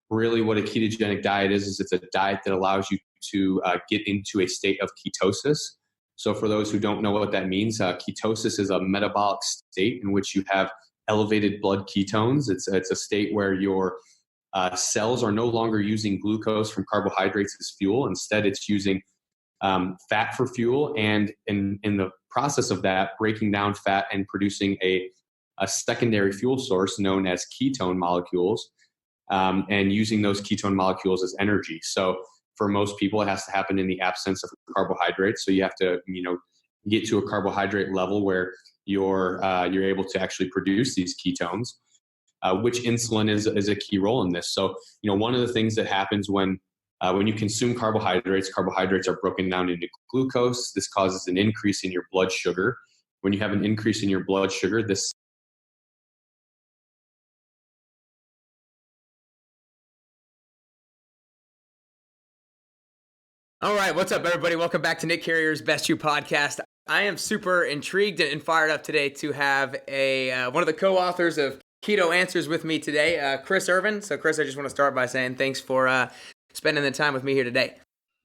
really what a ketogenic diet is it's a diet that allows you to get into a state of ketosis. So for those who don't know what that means, ketosis is a metabolic state in which you have elevated blood ketones. It's a state where your cells are no longer using glucose from carbohydrates as fuel. Instead, it's using fat for fuel, and in the process of that, breaking down fat and producing a secondary fuel source known as ketone molecules, and using those ketone molecules as energy. So for most people, it has to happen in the absence of carbohydrates. So you have to, get to a carbohydrate level where you're able to actually produce these ketones, which insulin is a key role in this. So, one of the things that happens when you consume carbohydrates are broken down into glucose. This causes an increase in your blood sugar. When you have an increase in your blood sugar, this All right, what's up, everybody? Welcome back to Nick Carrier's Best You podcast. I am super intrigued and fired up today to have one of the co-authors of Keto Answers with me today, Chris Irvin. So, Chris, I just want to start by saying thanks for spending the time with me here today.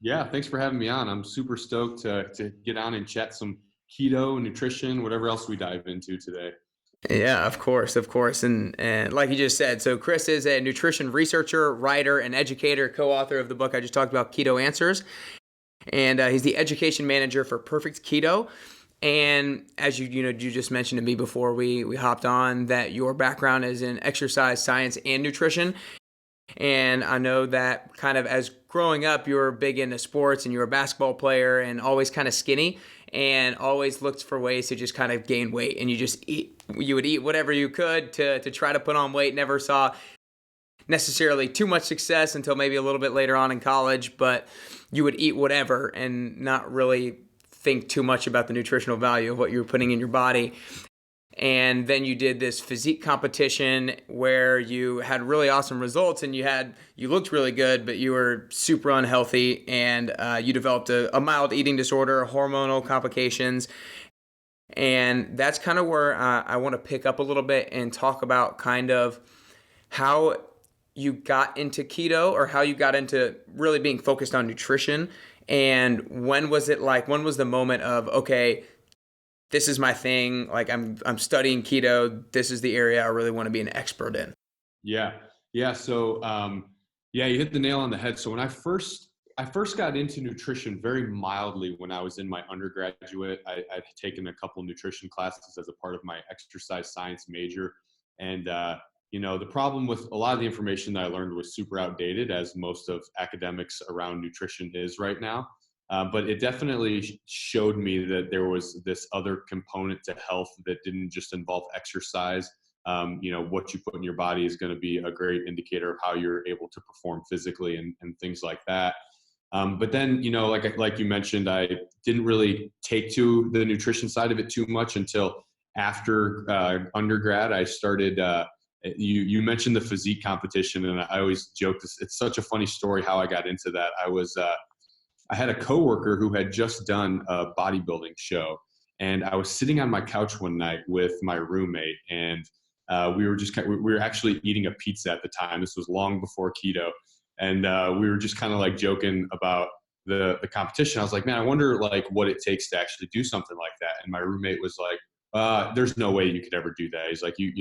Yeah, thanks for having me on. I'm super stoked to get on and chat some keto, nutrition, whatever else we dive into today. Yeah, of course. And like you just said, so Chris is a nutrition researcher, writer, and educator, co-author of the book I just talked about, Keto Answers. And he's the education manager for Perfect Keto. And as you just mentioned to me before we hopped on, that your background is in exercise science and nutrition. And I know that kind of as growing up, you were big into sports and you were a basketball player and always kind of skinny and always looked for ways to just kind of gain weight. And you would eat whatever you could to try to put on weight. Never saw necessarily too much success until maybe a little bit later on in college, but you would eat whatever and not really think too much about the nutritional value of what you were putting in your body. And then you did this physique competition where you had really awesome results and you looked really good, but you were super unhealthy, and you developed a mild eating disorder, hormonal complications. And that's kind of where I want to pick up a little bit and talk about kind of how you got into keto, or how you got into really being focused on nutrition. And when was the moment of, okay, this is my thing, like I'm studying keto, this is the area I really want to be an expert in? Yeah. So, you hit the nail on the head. So when I first got into nutrition very mildly when I was in my undergraduate, I'd taken a couple nutrition classes as a part of my exercise science major. And, the problem with a lot of the information that I learned was super outdated, as most of academics around nutrition is right now. But it definitely showed me that there was this other component to health that didn't just involve exercise. What you put in your body is going to be a great indicator of how you're able to perform physically and things like that. But then, like you mentioned, I didn't really take to the nutrition side of it too much until after undergrad. I started, you mentioned the physique competition, and I always joke, it's such a funny story how I got into that. I had a coworker who had just done a bodybuilding show, and I was sitting on my couch one night with my roommate, and we were actually eating a pizza at the time. This was long before keto. And we were just kind of like joking about the competition. I was like, man, I wonder like what it takes to actually do something like that. And my roommate was like, there's no way you could ever do that. He's like, you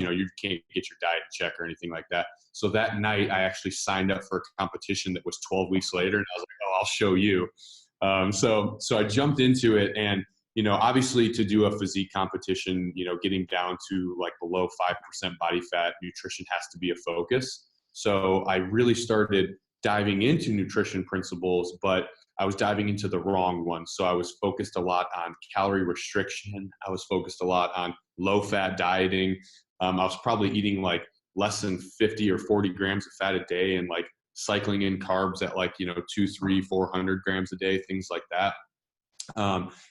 can't get your diet in check or anything like that. So that night I actually signed up for a competition that was 12 weeks later. And I was like, oh, I'll show you. So I jumped into it, and, obviously to do a physique competition, getting down to like below 5% body fat, nutrition has to be a focus. So I really started diving into nutrition principles, but I was diving into the wrong ones. So I was focused a lot on calorie restriction. I was focused a lot on low fat dieting. I was probably eating like less than 50 or 40 grams of fat a day, and like cycling in carbs at like, 200, 300, 400 grams a day, things like that.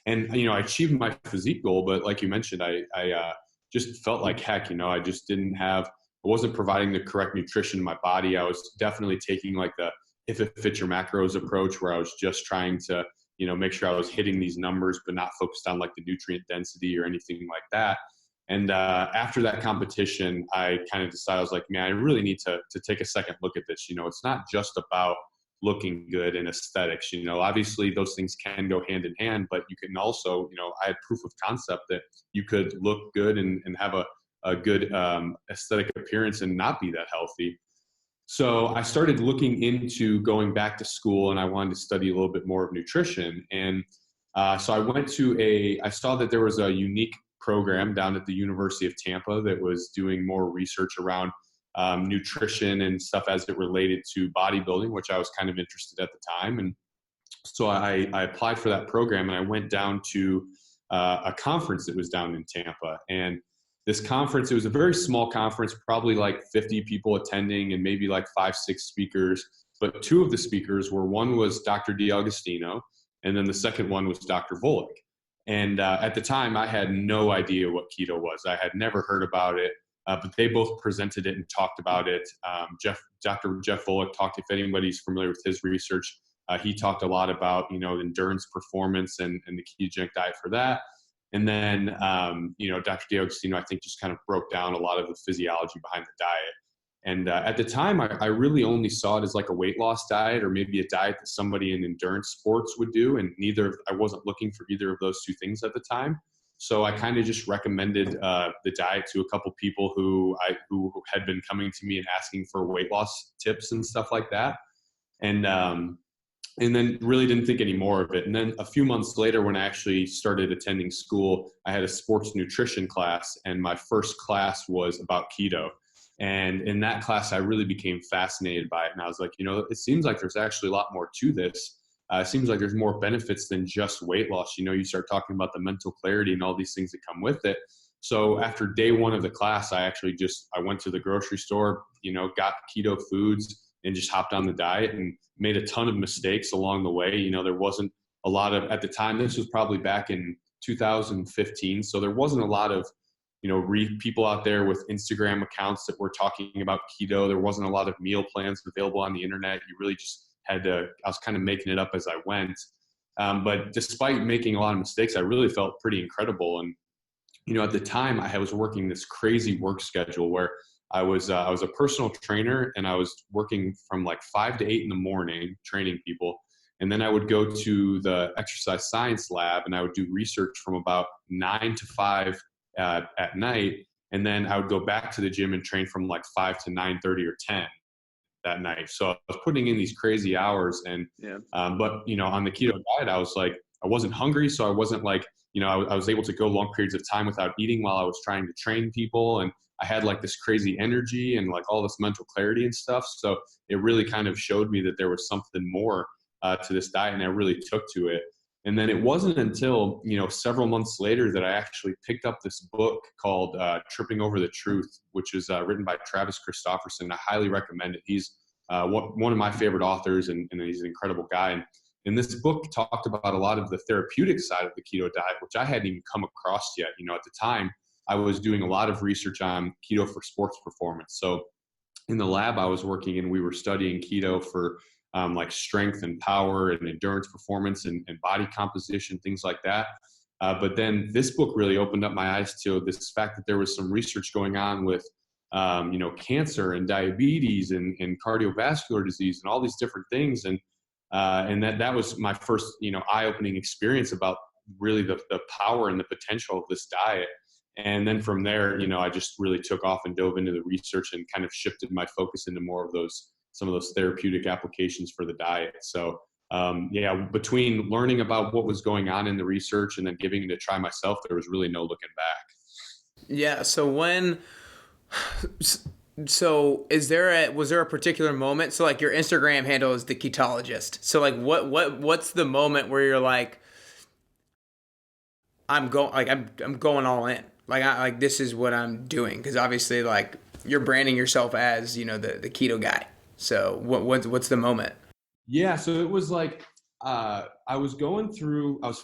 And I achieved my physique goal, but like you mentioned, I just felt like heck, I just I wasn't providing the correct nutrition in my body. I was definitely taking like the if it fits your macros approach, where I was just trying to, make sure I was hitting these numbers, but not focused on like the nutrient density or anything like that. And after that competition, I kind of decided, I was like, man, I really need to take a second look at this. It's not just about looking good and aesthetics. Obviously those things can go hand in hand, but you can also, I had proof of concept that you could look good and have a good aesthetic appearance and not be that healthy. So I started looking into going back to school, and I wanted to study a little bit more of nutrition. And so I saw that there was a unique program down at the University of Tampa that was doing more research around nutrition and stuff as it related to bodybuilding, which I was kind of interested at the time. And so I applied for that program, and I went down to a conference that was down in Tampa. And this conference, it was a very small conference, probably like 50 people attending and maybe like 5-6 speakers. But two of the speakers one was Dr. D'Agostino, and then the second one was Dr. Volek. And at the time, I had no idea what keto was. I had never heard about it, but they both presented it and talked about it. Dr. Jeff Volek talked, if anybody's familiar with his research, he talked a lot about, endurance performance and the ketogenic diet for that. And then, Dr. D'Agostino, I think, just kind of broke down a lot of the physiology behind the diet. And at the time, I really only saw it as like a weight loss diet, or maybe a diet that somebody in endurance sports would do. And I wasn't looking for either of those two things at the time. So I kind of just recommended the diet to a couple people who had been coming to me and asking for weight loss tips and stuff like that. And then really didn't think any more of it. And then a few months later, when I actually started attending school, I had a sports nutrition class, and my first class was about keto. And in that class, I really became fascinated by it. And I was like, it seems like there's actually a lot more to this. It seems like there's more benefits than just weight loss. You start talking about the mental clarity and all these things that come with it. So after day one of the class, I went to the grocery store, got keto foods and just hopped on the diet and made a ton of mistakes along the way. There wasn't a lot of, at the time, this was probably back in 2015. So there wasn't a lot of, people out there with Instagram accounts that were talking about keto. There wasn't a lot of meal plans available on the internet. You really just I was kind of making it up as I went. But despite making a lot of mistakes, I really felt pretty incredible. And, at the time I was working this crazy work schedule where I was a personal trainer, and I was working from like 5 to 8 in the morning training people. And then I would go to the exercise science lab, and I would do research from about 9 to 5 at night. And then I would go back to the gym and train from like 5 to 9:30 or 10 that night. So I was putting in these crazy hours. And, but, on the keto diet, I was like, I wasn't hungry. So I wasn't like, I was able to go long periods of time without eating while I was trying to train people. And I had like this crazy energy and like all this mental clarity and stuff. So it really kind of showed me that there was something more to this diet, and I really took to it. And then it wasn't until, several months later that I actually picked up this book called Tripping Over the Truth, which is written by Travis Christofferson. I highly recommend it. He's one of my favorite authors, and he's an incredible guy. And this book talked about a lot of the therapeutic side of the keto diet, which I hadn't even come across yet. At the time, I was doing a lot of research on keto for sports performance. So in the lab I was working in, we were studying keto for like strength and power and endurance performance and body composition, things like that. But then this book really opened up my eyes to this fact that there was some research going on with, cancer and diabetes and cardiovascular disease and all these different things. And that was my first, eye-opening experience about really the power and the potential of this diet. And then from there, I just really took off and dove into the research and kind of shifted my focus into more of some of those therapeutic applications for the diet. So, between learning about what was going on in the research and then giving it a try myself, there was really no looking back. Yeah. So was there a particular moment? So like your Instagram handle is the Ketologist. So like what's the moment where you're like, I'm going all in. Like this is what I'm doing, because obviously like you're branding yourself as the keto guy. So what's the moment? Yeah, so it was like I was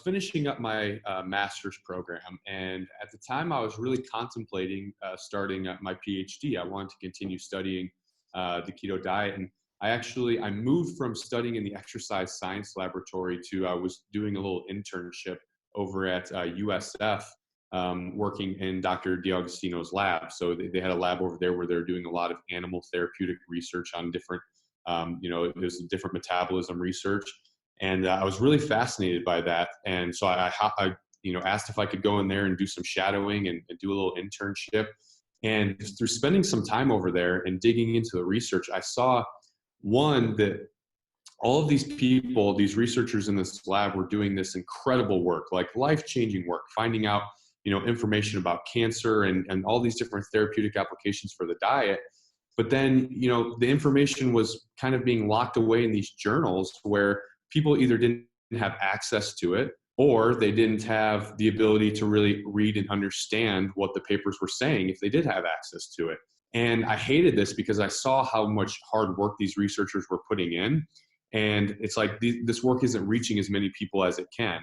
finishing up my master's program, and at the time I was really contemplating starting my PhD. I wanted to continue studying the keto diet, and I moved from studying in the exercise science laboratory to I was doing a little internship over at USF working in Dr. D'Agostino's lab. So they had a lab over there where they're doing a lot of animal therapeutic research on different, it was different metabolism research. And I was really fascinated by that. And so I asked if I could go in there and do some shadowing and do a little internship. And through spending some time over there and digging into the research, I saw that all of these people, these researchers in this lab, were doing this incredible work, like life-changing work, finding out, information about cancer and all these different therapeutic applications for the diet. But then, the information was kind of being locked away in these journals where people either didn't have access to it, or they didn't have the ability to really read and understand what the papers were saying if they did have access to it. And I hated this because I saw how much hard work these researchers were putting in. And it's like this work isn't reaching as many people as it can.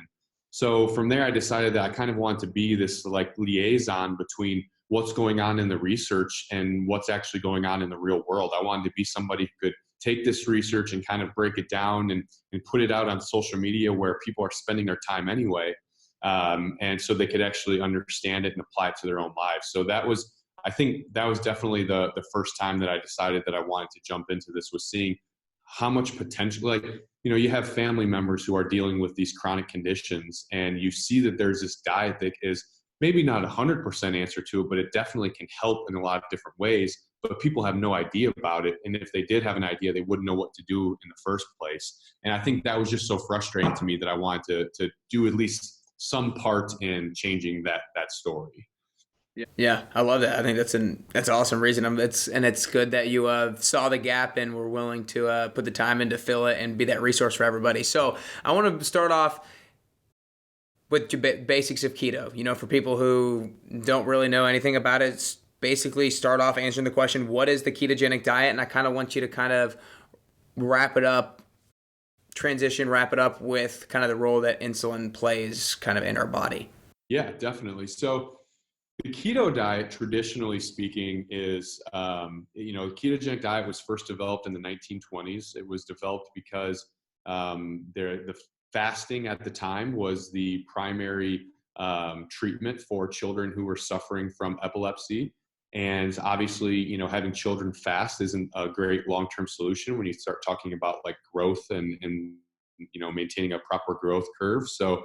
So from there, I decided that I kind of wanted to be this like liaison between what's going on in the research and what's actually going on in the real world. I wanted to be somebody who could take this research and kind of break it down and put it out on social media where people are spending their time anyway. And so they could actually understand it and apply it to their own lives. So I think that was definitely the first time that I decided that I wanted to jump into this, was seeing how much potential, like, you have family members who are dealing with these chronic conditions, and you see that there's this diet that is maybe not 100% answer to it, but it definitely can help in a lot of different ways, but people have no idea about it. And if they did have an idea, they wouldn't know what to do in the first place. And I think that was just so frustrating to me that I wanted to do at least some part in changing that story. Yeah, I love that. I think that's an awesome reason. It's good that you saw the gap and were willing to put the time in to fill it and be that resource for everybody. So I want to start off with basics of keto. For people who don't really know anything about it, basically start off answering the question, what is the ketogenic diet? And I kind of want you to kind of wrap it up with kind of the role that insulin plays kind of in our body. Yeah, definitely. So the keto diet, traditionally speaking, is, the ketogenic diet was first developed in the 1920s. It was developed because the fasting at the time was the primary treatment for children who were suffering from epilepsy. And obviously, having children fast isn't a great long-term solution when you start talking about like growth and maintaining a proper growth curve. So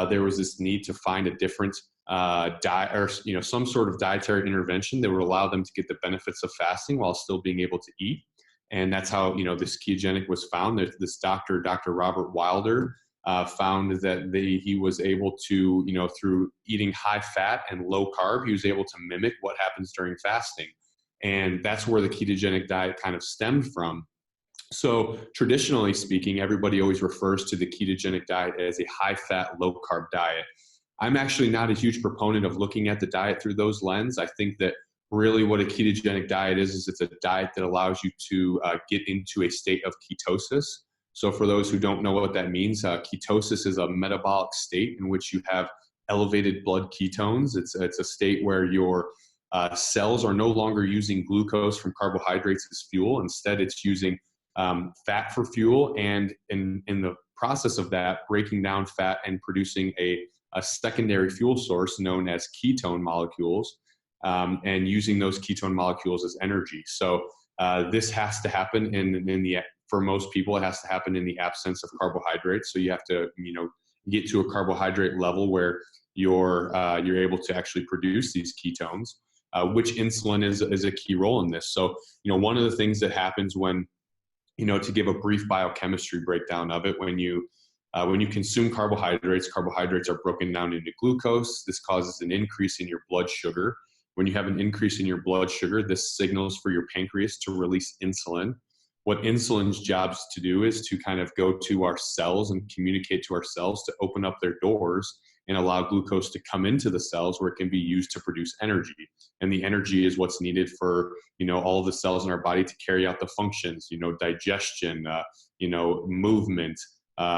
there was this need to find a different diet, or some sort of dietary intervention that would allow them to get the benefits of fasting while still being able to eat. And that's how this ketogenic was found. There's this Dr. Robert Wilder found that he was able to, through eating high fat and low carb, he was able to mimic what happens during fasting. And that's where the ketogenic diet kind of stemmed from. So traditionally speaking, everybody always refers to the ketogenic diet as a high fat, low carb diet. I'm actually not a huge proponent of looking at the diet through those lenses. I think that really what a ketogenic diet is it's a diet that allows you to get into a state of ketosis. So for those who don't know what that means, ketosis is a metabolic state in which you have elevated blood ketones. It's a state where your cells are no longer using glucose from carbohydrates as fuel. Instead, it's using fat for fuel, and in the process of that, breaking down fat and producing a secondary fuel source known as ketone molecules, and using those ketone molecules as energy. So this has to happen for most people, it has to happen in the absence of carbohydrates. So you have to, get to a carbohydrate level where you're able to actually produce these ketones, which insulin is a key role in this. So, one of the things that happens when, to give a brief biochemistry breakdown of it, when you consume carbohydrates are broken down into glucose. This causes an increase in your blood sugar. When you have an increase in your blood sugar, this signals for your pancreas to release insulin. What insulin's jobs to do is to kind of go to our cells and communicate to our cells to open up their doors and allow glucose to come into the cells where it can be used to produce energy. And the energy is what's needed for, all of the cells in our body to carry out the functions, digestion, movement,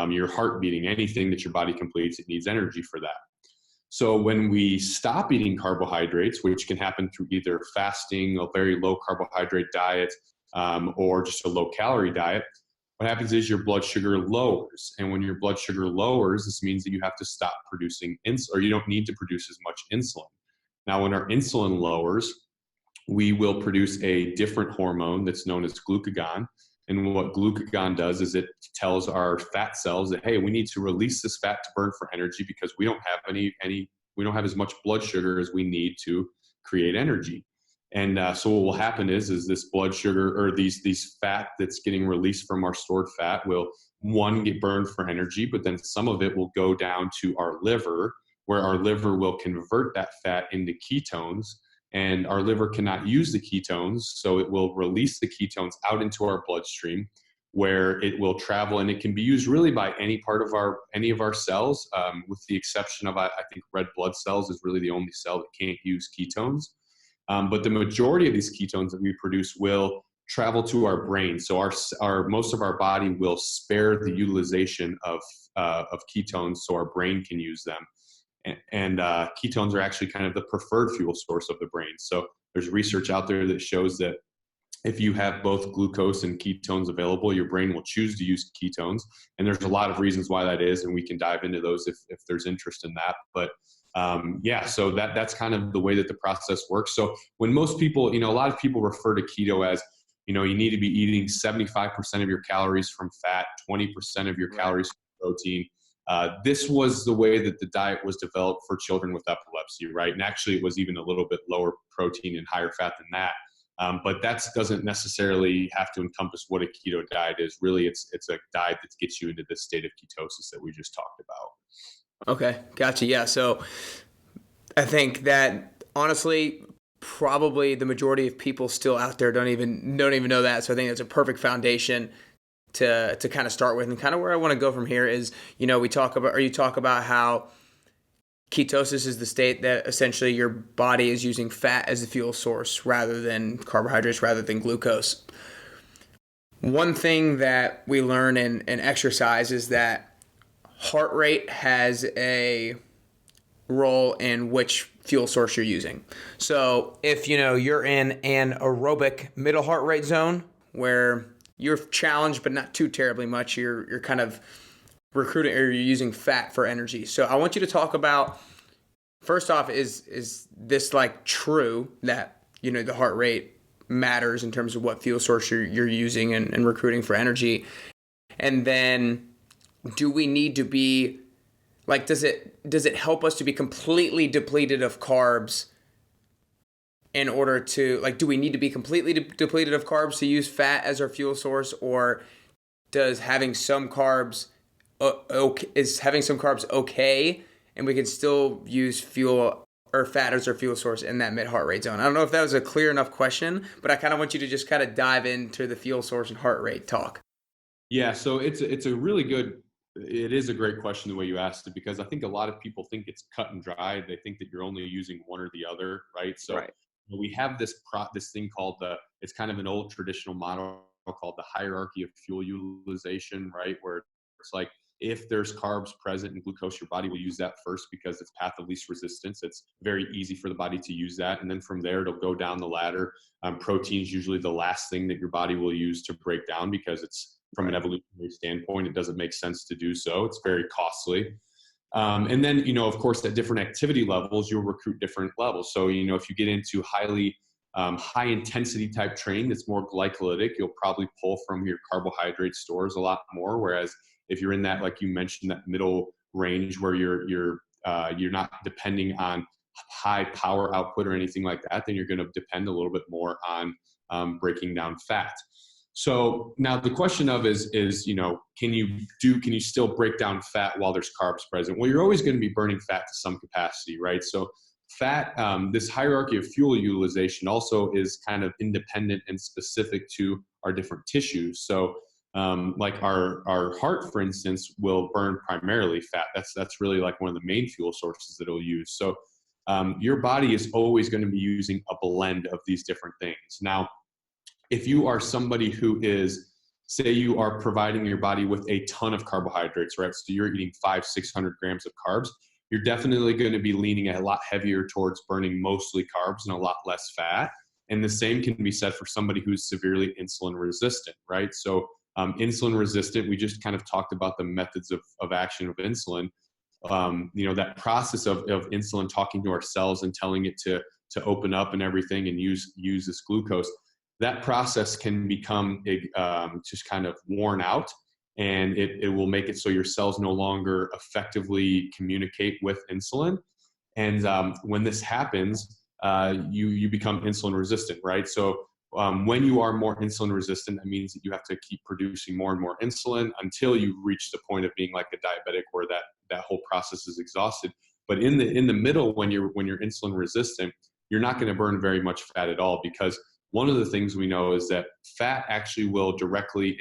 your heart beating, anything that your body completes, it needs energy for that. So when we stop eating carbohydrates, which can happen through either fasting, a very low carbohydrate diet, or just a low calorie diet, what happens is your blood sugar lowers. And when your blood sugar lowers, this means that you have to stop producing insulin, or you don't need to produce as much insulin. Now, when our insulin lowers, we will produce a different hormone that's known as glucagon. And what glucagon does is it tells our fat cells that, hey, we need to release this fat to burn for energy because we don't have we don't have as much blood sugar as we need to create energy. And so what will happen is this blood sugar, or these fat that's getting released from our stored fat, will one, get burned for energy, but then some of it will go down to our liver, where our liver will convert that fat into ketones. And our liver cannot use the ketones, so it will release the ketones out into our bloodstream, where it will travel, and it can be used really by any of our cells, with the exception of, I think, red blood cells is really the only cell that can't use ketones. But the majority of these ketones that we produce will travel to our brain. So our most of our body will spare the utilization of ketones, so our brain can use them. And ketones are actually kind of the preferred fuel source of the brain. So there's research out there that shows that if you have both glucose and ketones available, your brain will choose to use ketones. And there's a lot of reasons why that is, and we can dive into those if there's interest in that. But so that's kind of the way that the process works. So when most people, a lot of people refer to keto as, you need to be eating 75% of your calories from fat, 20% of your calories from protein. This was the way that the diet was developed for children with epilepsy, right? And actually it was even a little bit lower protein and higher fat than that. But that doesn't necessarily have to encompass what a keto diet is. Really, it's a diet that gets you into this state of ketosis that we just talked about. Okay, gotcha. Yeah, so I think that honestly, probably the majority of people still out there don't even know that. So I think that's a perfect foundation to kind of start with. And kind of where I want to go from here is, you talk about how ketosis is the state that essentially your body is using fat as the fuel source rather than carbohydrates, rather than glucose. One thing that we learn in exercise is that heart rate has a role in which fuel source you're using. So if you're in an aerobic middle heart rate zone where you're challenged but not too terribly much, you're kind of recruiting, or you're using fat for energy. So I want you to talk about, first off, is this like true that the heart rate matters in terms of what fuel source you're using and recruiting for energy? And then do we need to be like, does it help us to be completely depleted of carbs in order to, like, do we need to be completely depleted of carbs to use fat as our fuel source, or does having some carbs okay, and we can still use fuel or fat as our fuel source in that mid heart rate zone? I don't know if that was a clear enough question, but I kind of want you to just kind of dive into the fuel source and heart rate talk. Yeah, so it is a great question the way you asked it, because I think a lot of people think it's cut and dry. They think that you're only using one or the other, right? So right. We have this thing called it's kind of an old traditional model called the hierarchy of fuel utilization, right? Where it's like, if there's carbs present in glucose, your body will use that first because it's path of least resistance. It's very easy for the body to use that. And then from there, it'll go down the ladder. Protein's usually the last thing that your body will use to break down, because it's, from an evolutionary standpoint, it doesn't make sense to do so. It's very costly. And then, of course, at different activity levels, you'll recruit different levels. So, if you get into high intensity type training that's more glycolytic, you'll probably pull from your carbohydrate stores a lot more. Whereas if you're in that, like you mentioned, that middle range where you're not depending on high power output or anything like that, then you're going to depend a little bit more on breaking down fat. So now the question of is, can you still break down fat while there's carbs present? Well, you're always going to be burning fat to some capacity, right? So fat, this hierarchy of fuel utilization also is kind of independent and specific to our different tissues. So like our heart, for instance, will burn primarily fat. That's really like one of the main fuel sources that it'll use. So your body is always going to be using a blend of these different things. Now, if you are somebody who is, say you are providing your body with a ton of carbohydrates, right? So you're eating 500-600 grams of carbs, you're definitely going to be leaning a lot heavier towards burning mostly carbs and a lot less fat. And the same can be said for somebody who's severely insulin resistant, right? So Insulin resistant, we just kind of talked about the methods of action of insulin. That process of insulin talking to our cells and telling it to open up and everything and use this glucose, that process can become just kind of worn out, and it will make it so your cells no longer effectively communicate with insulin. And when this happens, you become insulin resistant, right? So when you are more insulin resistant, that means that you have to keep producing more and more insulin until you reach the point of being like a diabetic, where that whole process is exhausted. But in the middle, when you're insulin resistant, you're not going to burn very much fat at all, because one of the things we know is that fat actually will directly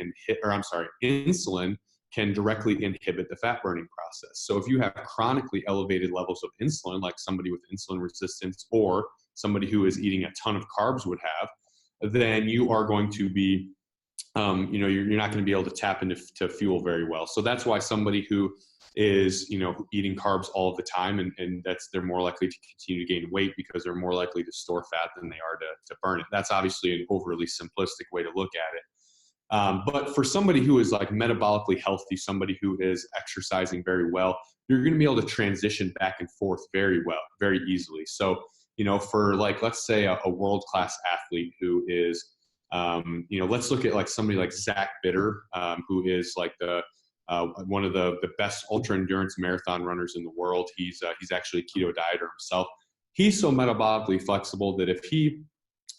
insulin can directly inhibit the fat burning process. So if you have chronically elevated levels of insulin, like somebody with insulin resistance or somebody who is eating a ton of carbs would have, then you are going to be, you're not going to be able to tap into fuel very well. So that's why somebody who is, eating carbs all the time, and they're more likely to continue to gain weight, because they're more likely to store fat than they are to burn it. That's obviously an overly simplistic way to look at it. But for somebody who is like metabolically healthy, somebody who is exercising very well, you're going to be able to transition back and forth very well, very easily. So, for like, let's say a world-class athlete who is, let's look at like somebody like Zach Bitter, who is like one of the best ultra endurance marathon runners in the world. He's actually a keto dieter himself. He's so metabolically flexible that if he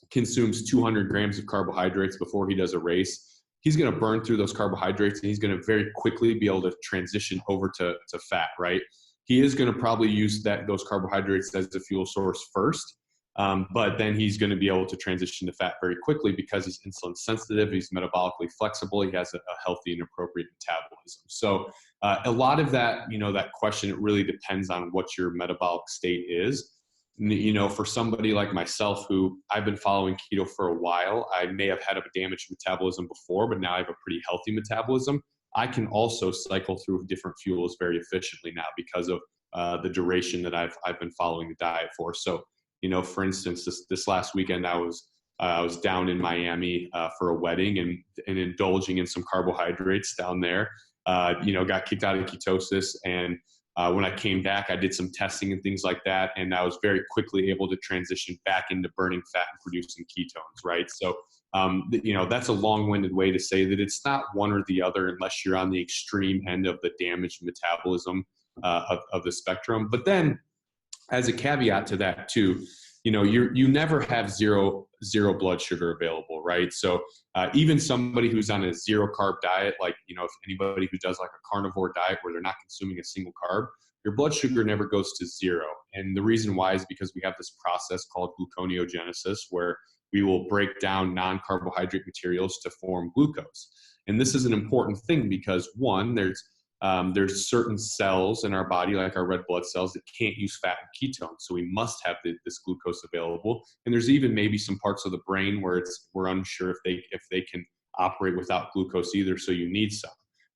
consumes 200 grams of carbohydrates before he does a race, he's going to burn through those carbohydrates, and he's going to very quickly be able to transition over to fat, right? He is going to probably use those carbohydrates as a fuel source first, but then he's going to be able to transition to fat very quickly, because he's insulin sensitive, he's metabolically flexible, he has a healthy and appropriate metabolism. So a lot of that, that question, it really depends on what your metabolic state is. For somebody like myself, who I've been following keto for a while, I may have had a damaged metabolism before, but now I have a pretty healthy metabolism. I can also cycle through different fuels very efficiently now, because of the duration that I've been following the diet for. So, for instance, this last weekend, I was down in Miami for a wedding, and indulging in some carbohydrates down there. Got kicked out of ketosis, and when I came back, I did some testing and things like that, and I was very quickly able to transition back into burning fat and producing ketones, right? So, that's a long-winded way to say that it's not one or the other, unless you're on the extreme end of the damaged metabolism of the spectrum. But then, as a caveat to that too, you never have zero blood sugar available, right? So even somebody who's on a zero carb diet, like, if anybody who does like a carnivore diet where they're not consuming a single carb, your blood sugar never goes to zero. And the reason why is because we have this process called gluconeogenesis, where we will break down non-carbohydrate materials to form glucose. And this is an important thing because, one, there's certain cells in our body, like our red blood cells, that can't use fat and ketones. So we must have this glucose available. And there's even maybe some parts of the brain where we're unsure if they can operate without glucose either. So you need some.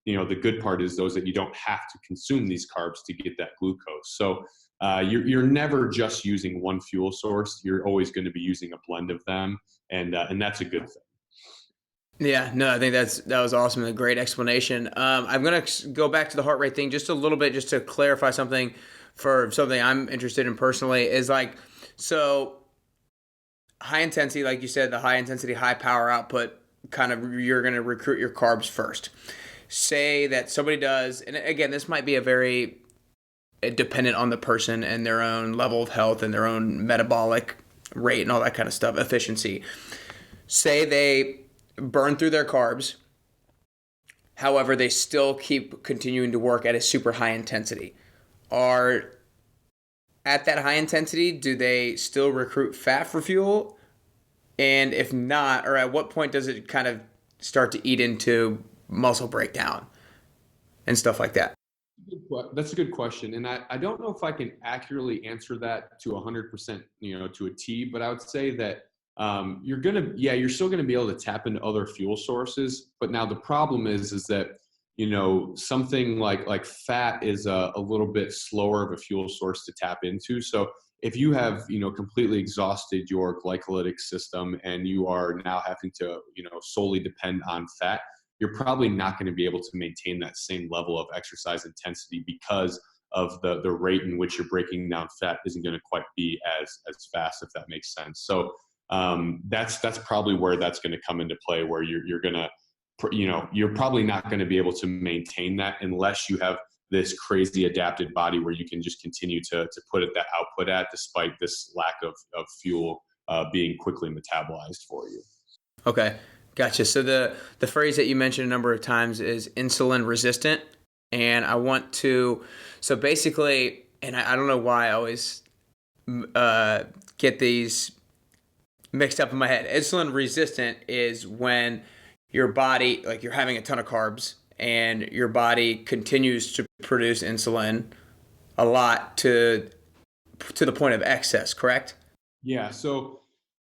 The good part is those that you don't have to consume these carbs to get that glucose. So you're never just using one fuel source. You're always going to be using a blend of them, and that's a good thing. Yeah, no, I think that was awesome and a great explanation. I'm going to go back to the heart rate thing just a little bit, just to clarify something for something I'm interested in personally, is like, so high intensity, like you said, the high intensity, high power output, kind of, you're going to recruit your carbs first. Say that somebody does, and again, this might be a very dependent on the person and their own level of health and their own metabolic rate and all that kind of stuff, efficiency. Say they burn through their carbs, however, they still keep continuing to work at a super high intensity. At that high intensity, do they still recruit fat for fuel? And if not, or at what point does it kind of start to eat into muscle breakdown and stuff like that? That's a good question. And I don't know if I can accurately answer that to 100%, to a T, but I would say that you're still going to be able to tap into other fuel sources. But now the problem is that, something like fat is a little bit slower of a fuel source to tap into. So if you have, completely exhausted your glycolytic system and you are now having to, solely depend on fat, you're probably not going to be able to maintain that same level of exercise intensity because of the rate in which you're breaking down fat isn't going to quite be as fast, if that makes sense. So that's probably where that's going to come into play, where you're going to, you're probably not going to be able to maintain that unless you have this crazy adapted body where you can just continue to put it that output at, despite this lack of fuel being quickly metabolized for you. Okay, gotcha. So the phrase that you mentioned a number of times is insulin resistant, and I want to, so basically, and I don't know why I always get these mixed up in my head. Insulin resistant is when your body, like you're having a ton of carbs and your body continues to produce insulin a lot to the point of excess, correct? Yeah. So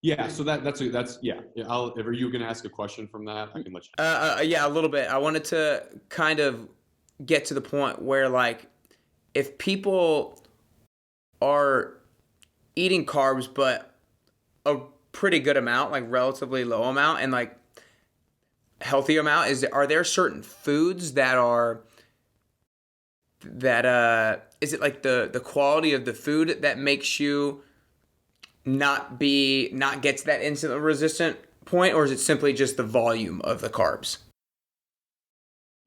that's yeah. Are you going to ask a question from that? I can let you. Yeah, a little bit. I wanted to kind of get to the point where, like, if people are eating carbs, but a pretty good amount, like relatively low amount, and like healthy amount, are there certain foods that is it like the quality of the food that makes you not get to that insulin resistant point, or is it simply just the volume of the carbs?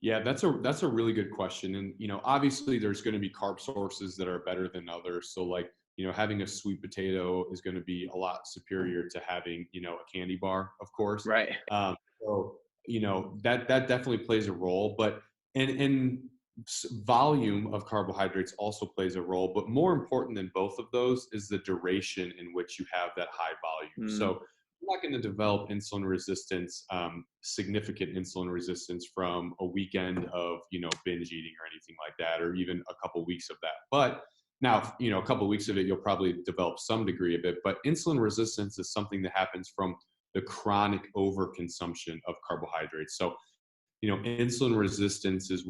Yeah, that's a really good question. And, obviously there's going to be carb sources that are better than others. So like, having a sweet potato is going to be a lot superior to having, a candy bar, of course. Right. So, that definitely plays a role, but, and volume of carbohydrates also plays a role, but more important than both of those is the duration in which you have that high volume. So you're not going to develop insulin resistance, significant insulin resistance from a weekend of, binge eating or anything like that, or even a couple weeks of that. But now, a couple of weeks of it, you'll probably develop some degree of it, but insulin resistance is something that happens from the chronic overconsumption of carbohydrates. So, insulin resistance is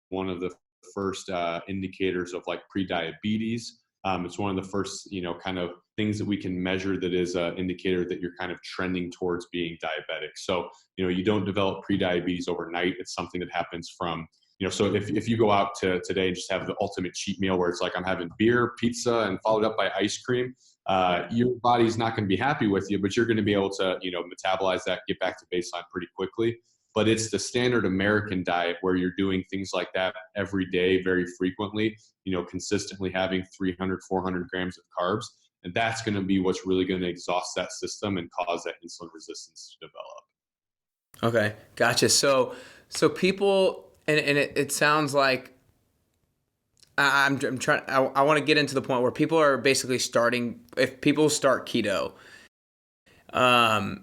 one of the first indicators of like pre-diabetes. It's one of the first, kind of things that we can measure that is an indicator that you're kind of trending towards being diabetic. So, you don't develop pre-diabetes overnight. It's something that happens from, so if you go out today and just have the ultimate cheat meal where it's like I'm having beer, pizza, and followed up by ice cream, your body's not going to be happy with you, but you're going to be able to, metabolize that, get back to baseline pretty quickly. But it's the standard American diet where you're doing things like that every day, very frequently, consistently having 300, 400 grams of carbs. And that's going to be what's really going to exhaust that system and cause that insulin resistance to develop. Okay, gotcha. So people, and it sounds like I'm trying. I want to get into the point where people are basically starting. If people start keto, how,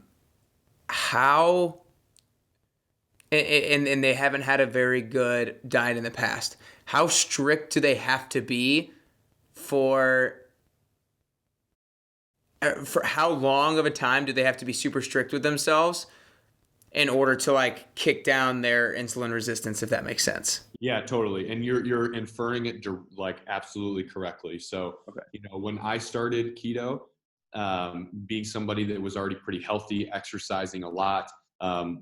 and they haven't had a very good diet in the past, how strict do they have to be for how long of a time do they have to be super strict with themselves in order to like kick down their insulin resistance, if that makes sense? Yeah, totally. And you're inferring it like absolutely correctly. So, Okay. When I started keto, being somebody that was already pretty healthy, exercising a lot,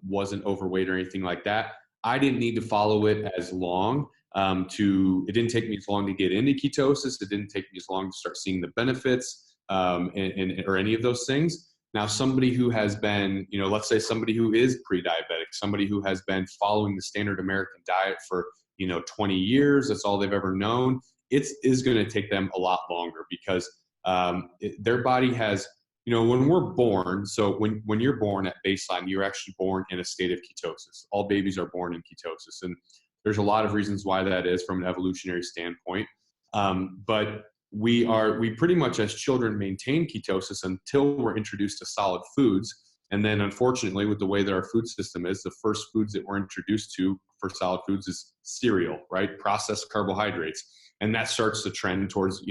wasn't overweight or anything like that, I didn't need to follow it as long. It didn't take me as long to get into ketosis. It didn't take me as long to start seeing the benefits, or any of those things. Now, somebody who has been, let's say somebody who is pre-diabetic, somebody who has been following the standard American diet for, 20 years, that's all they've ever known, it is going to take them a lot longer because their body has, when we're born, so when you're born at baseline, you're actually born in a state of ketosis. All babies are born in ketosis. And there's a lot of reasons why that is from an evolutionary standpoint. But we pretty much as children maintain ketosis until we're introduced to solid foods. And then unfortunately, with the way that our food system is, the first foods that we're introduced to for solid foods is cereal, right? Processed carbohydrates. And that starts to trend towards,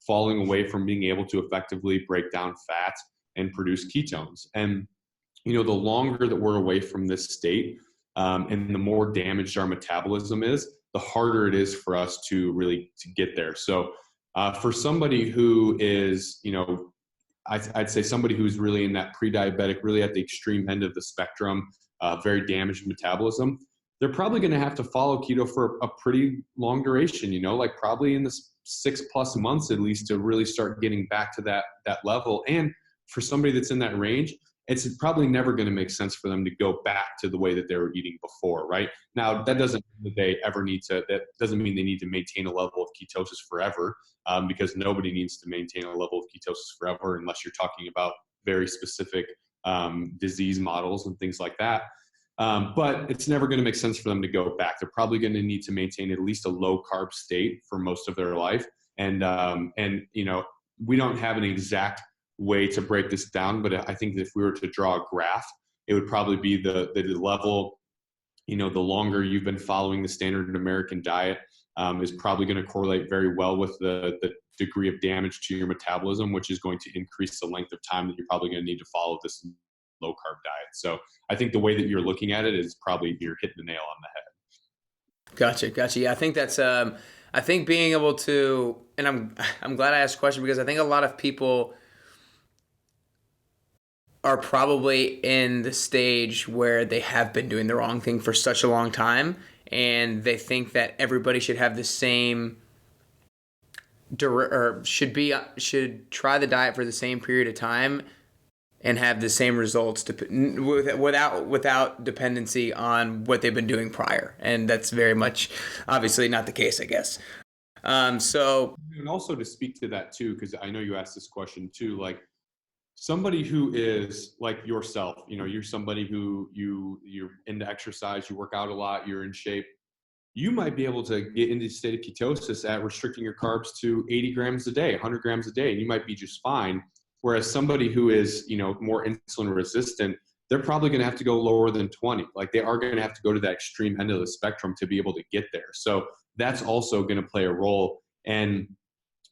falling away from being able to effectively break down fat and produce ketones. And, the longer that we're away from this state, and the more damaged our metabolism is, the harder it is for us to really to get there. So for somebody who is, I'd say somebody who's really in that pre-diabetic, really at the extreme end of the spectrum, very damaged metabolism, they're probably going to have to follow keto for a pretty long duration, like probably in the 6+ months at least, to really start getting back to that level. And for somebody that's in that range, it's probably never going to make sense for them to go back to the way that they were eating before, right? Now, that doesn't mean that that doesn't mean they need to maintain a level of ketosis forever, because nobody needs to maintain a level of ketosis forever unless you're talking about very specific disease models and things like that. But it's never going to make sense for them to go back. They're probably going to need to maintain at least a low carb state for most of their life. And we don't have an exact way to break this down, but I think that if we were to draw a graph, it would probably be the level, the longer you've been following the standard American diet, is probably going to correlate very well with the degree of damage to your metabolism, which is going to increase the length of time that you're probably going to need to follow this low carb diet. So I think the way that you're looking at it is probably you're hitting the nail on the head. Gotcha. Yeah, I think that's I think being able to, and I'm glad I asked the question, because I think a lot of people are probably in the stage where they have been doing the wrong thing for such a long time, and they think that everybody should have the same or should try the diet for the same period of time and have the same results without dependency on what they've been doing prior. And that's very much obviously not the case, I guess. And also to speak to that too, because I know you asked this question too, like somebody who is like yourself, you're somebody who you're into exercise, you work out a lot, you're in shape. You might be able to get into the state of ketosis at restricting your carbs to 80 grams a day, 100 grams a day, and you might be just fine. Whereas somebody who is, more insulin resistant, they're probably going to have to go lower than 20. Like they are going to have to go to that extreme end of the spectrum to be able to get there. So that's also going to play a role. And,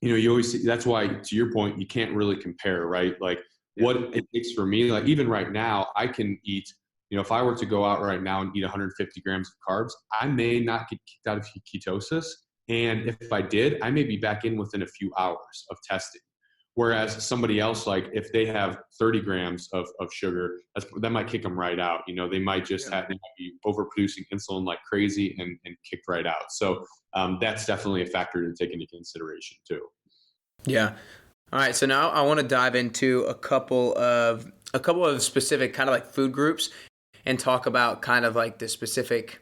you always see, that's why, to your point, you can't really compare, right? Like what it takes for me, like even right now, I can eat, if I were to go out right now and eat 150 grams of carbs, I may not get kicked out of ketosis. And if I did, I may be back in within a few hours of testing. Whereas somebody else, like if they have 30 grams of sugar, that might kick them right out. They might just they might be overproducing insulin like crazy and kicked right out. So that's definitely a factor to take into consideration too. Yeah. All right. So now I want to dive into a couple of specific kind of like food groups and talk about kind of like the specific,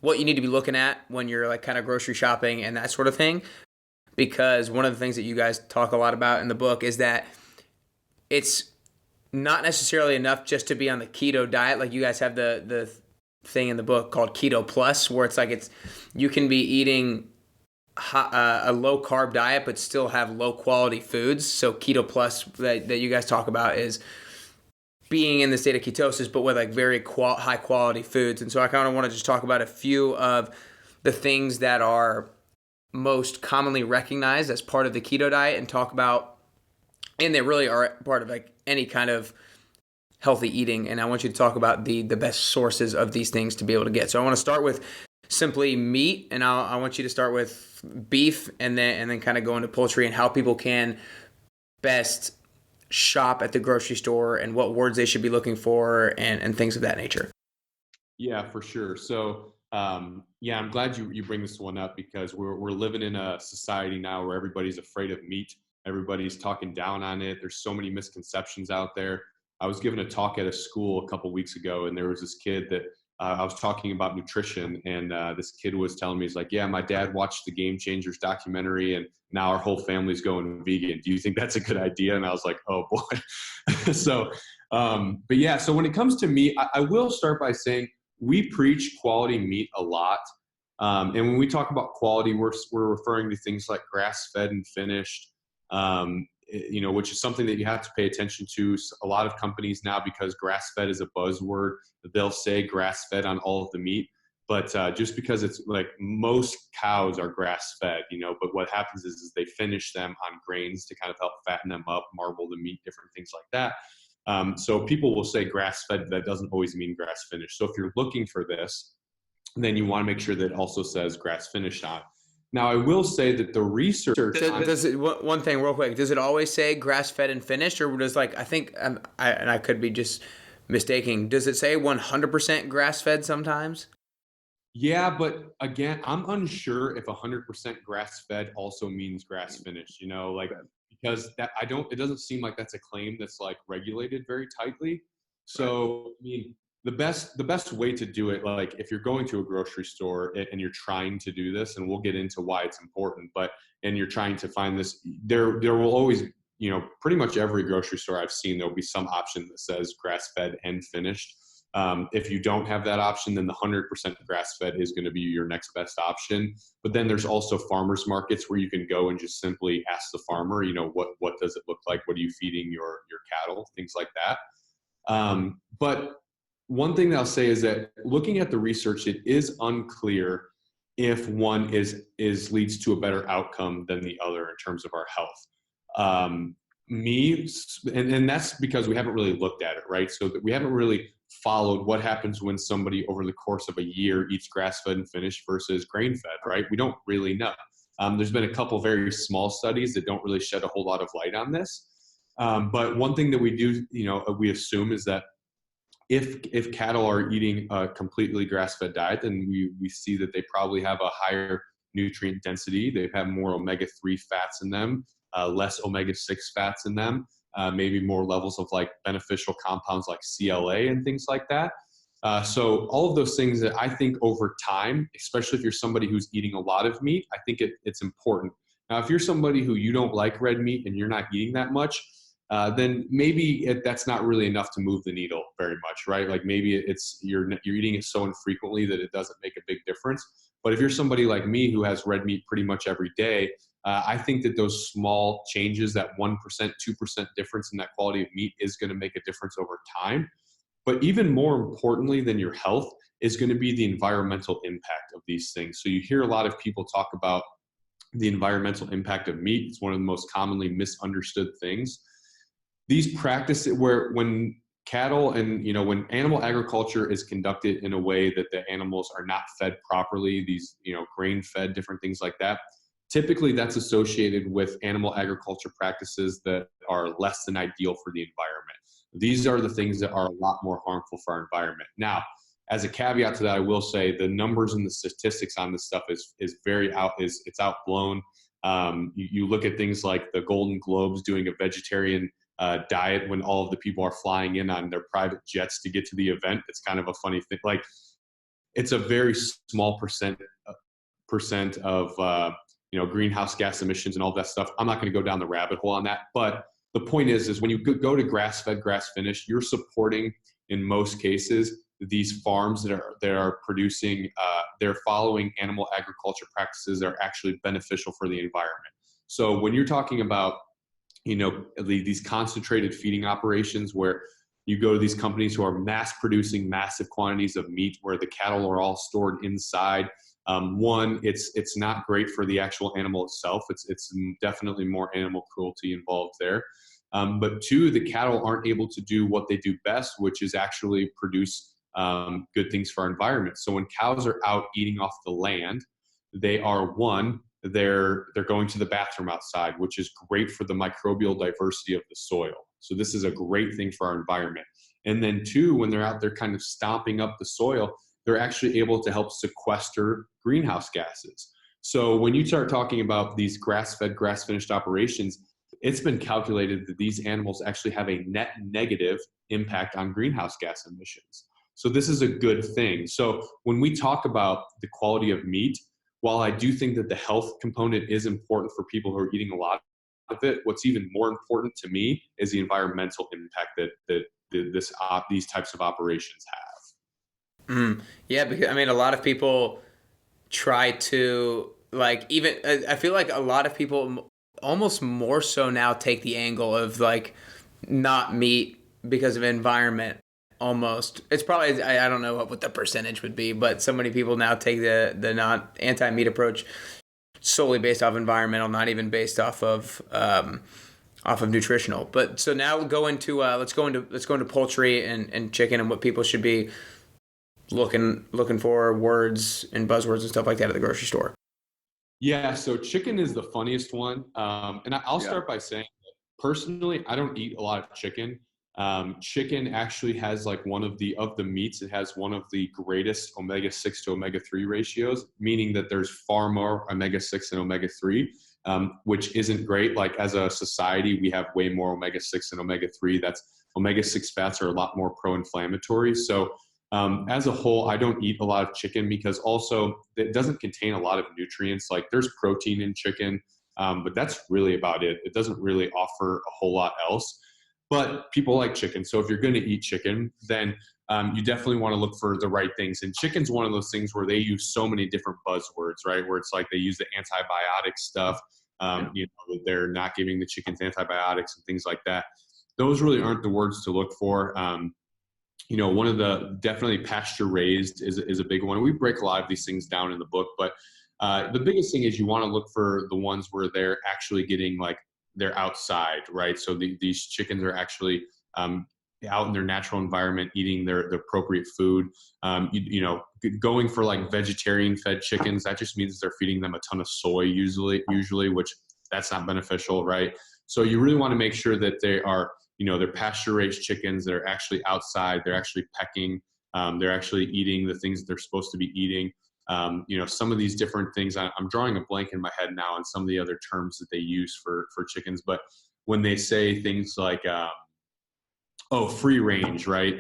what you need to be looking at when you're like kind of grocery shopping and that sort of thing. Because one of the things that you guys talk a lot about in the book is that it's not necessarily enough just to be on the keto diet. Like you guys have the thing in the book called Keto Plus, where it's like you can be eating a low carb diet but still have low quality foods. So Keto Plus that you guys talk about is being in the state of ketosis but with like very high quality foods. And so I kind of want to just talk about a few of the things that are most commonly recognized as part of the keto diet and talk about, and they really are part of like any kind of healthy eating. And I want you to talk about the best sources of these things to be able to get. So I want to start with simply meat, and I want you to start with beef and then kind of go into poultry and how people can best shop at the grocery store and what words they should be looking for and things of that nature. Yeah, for sure. So I'm glad you bring this one up, because we're living in a society now where everybody's afraid of meat. Everybody's talking down on it. There's so many misconceptions out there. I was giving a talk at a school a couple weeks ago, and there was this kid that I was talking about nutrition, and this kid was telling me, he's like, yeah, my dad watched the Game Changers documentary, and now our whole family's going vegan. Do you think that's a good idea? And I was like, oh boy. So when it comes to meat, I will start by saying, we preach quality meat a lot. And when we talk about quality, we're referring to things like grass-fed and finished, which is something that you have to pay attention to. A lot of companies now, because grass-fed is a buzzword, they'll say grass-fed on all of the meat. But just because it's like most cows are grass-fed, but what happens is they finish them on grains to kind of help fatten them up, marble the meat, different things like that. So people will say grass-fed, that doesn't always mean grass-finished. So if you're looking for this, then you want to make sure that it also says grass-finished on. Now, I will say that the research... One thing real quick, does it always say grass-fed and finished? Or does I think, and I could be just mistaking. Does it say 100% grass-fed sometimes? Yeah, but again, I'm unsure if 100% grass fed also means grass finished, like because that it doesn't seem like that's a claim that's like regulated very tightly. Right. So, I mean, the best way to do it, like if you're going to a grocery store and you're trying to do this, and we'll get into why it's important, and you're trying to find this, there will always, pretty much every grocery store I've seen, there'll be some option that says grass fed and finished. If you don't have that option, then the 100% grass-fed is going to be your next best option. But then there's also farmers markets where you can go and just simply ask the farmer, what does it look like? What are you feeding your cattle? Things like that. But one thing that I'll say is that looking at the research, it is unclear if one is leads to a better outcome than the other in terms of our health. And that's because we haven't really looked at it, right? So that we haven't really followed what happens when somebody over the course of a year eats grass-fed and finished versus grain-fed, right? We don't really know. There's been a couple very small studies that don't really shed a whole lot of light on this. But one thing that we do, we assume is that if cattle are eating a completely grass-fed diet, then we see that they probably have a higher nutrient density. They have more omega-3 fats in them, less omega-6 fats in them, maybe more levels of like beneficial compounds like CLA and things like that. So all of those things that I think over time, especially if you're somebody who's eating a lot of meat, I think it's important. Now, if you're somebody who you don't like red meat and you're not eating that much, then maybe that's not really enough to move the needle very much, right? Like maybe you're eating it so infrequently that it doesn't make a big difference. But if you're somebody like me who has red meat pretty much every day, I think that those small changes, that 1%, 2% difference in that quality of meat is going to make a difference over time. But even more importantly than your health is going to be the environmental impact of these things. So you hear a lot of people talk about the environmental impact of meat. It's one of the most commonly misunderstood things. These practices when cattle and, when animal agriculture is conducted in a way that the animals are not fed properly, these, grain fed, different things like that, typically that's associated with animal agriculture practices that are less than ideal for the environment. These are the things that are a lot more harmful for our environment. Now, as a caveat to that, I will say the numbers and the statistics on this stuff is it's outblown. You look at things like the Golden Globes doing a vegetarian diet when all of the people are flying in on their private jets to get to the event. It's kind of a funny thing. Like, it's a very small percent of greenhouse gas emissions and all that stuff. I'm not going to go down the rabbit hole on that, but the point is when you go to grass-fed, grass-finished, you're supporting, in most cases, these farms that are producing, they're following animal agriculture practices that are actually beneficial for the environment. So when you're talking about, these concentrated feeding operations where you go to these companies who are mass producing massive quantities of meat where the cattle are all stored inside, one, it's not great for the actual animal itself. It's definitely more animal cruelty involved there. But two, the cattle aren't able to do what they do best, which is actually produce good things for our environment. So when cows are out eating off the land, they're going to the bathroom outside, which is great for the microbial diversity of the soil. So this is a great thing for our environment. And then two, when they're out there kind of stomping up the soil, they're actually able to help sequester greenhouse gases. So when you start talking about these grass-fed, grass-finished operations, it's been calculated that these animals actually have a net negative impact on greenhouse gas emissions. So this is a good thing. So when we talk about the quality of meat, while I do think that the health component is important for people who are eating a lot of it, what's even more important to me is the environmental impact that these types of operations have. Yeah, because a lot of people try to I feel like a lot of people almost more so now take the angle of like not meat because of environment. Almost, it's probably I don't know what the percentage would be, but so many people now take the not anti-meat approach solely based off environmental, not even based off of nutritional. But so now we'll go into let's go into poultry and chicken and what people should be looking for, words and buzzwords and stuff like that at the grocery store. Yeah, so chicken is the funniest one, and I'll start by saying that personally, I don't eat a lot of chicken. Chicken actually has like one of the meats, it has one of the greatest omega-6 to omega-3 ratios, meaning that there's far more omega-6 than omega-3, which isn't great. Like as a society, we have way more omega-6 than omega-3. That's omega-6 fats are a lot more pro-inflammatory. So as a whole, I don't eat a lot of chicken because also it doesn't contain a lot of nutrients. Like there's protein in chicken, but that's really about it. It doesn't really offer a whole lot else. But people like chicken. So if you're going to eat chicken, then you definitely want to look for the right things. And chicken's one of those things where they use so many different buzzwords, right? Where it's like they use the antibiotic stuff. You know, they're not giving the chickens antibiotics and things like that. Those really aren't the words to look for. You know, one of the definitely pasture raised is a big one. We break a lot of these things down in the book, but the biggest thing is you want to look for the ones where they're actually getting like, they're outside, right? So these chickens are actually out in their natural environment, eating their appropriate food. You know, going for like vegetarian fed chickens, that just means they're feeding them a ton of soy usually, which that's not beneficial, right? So you really want to make sure that they are, you know, they're pasture raised chickens that are actually outside, they're actually pecking, they're actually eating the things that they're supposed to be eating. You know, some of these different things, I'm drawing a blank in my head now on some of the other terms that they use for chickens, but when they say things like, free range, right?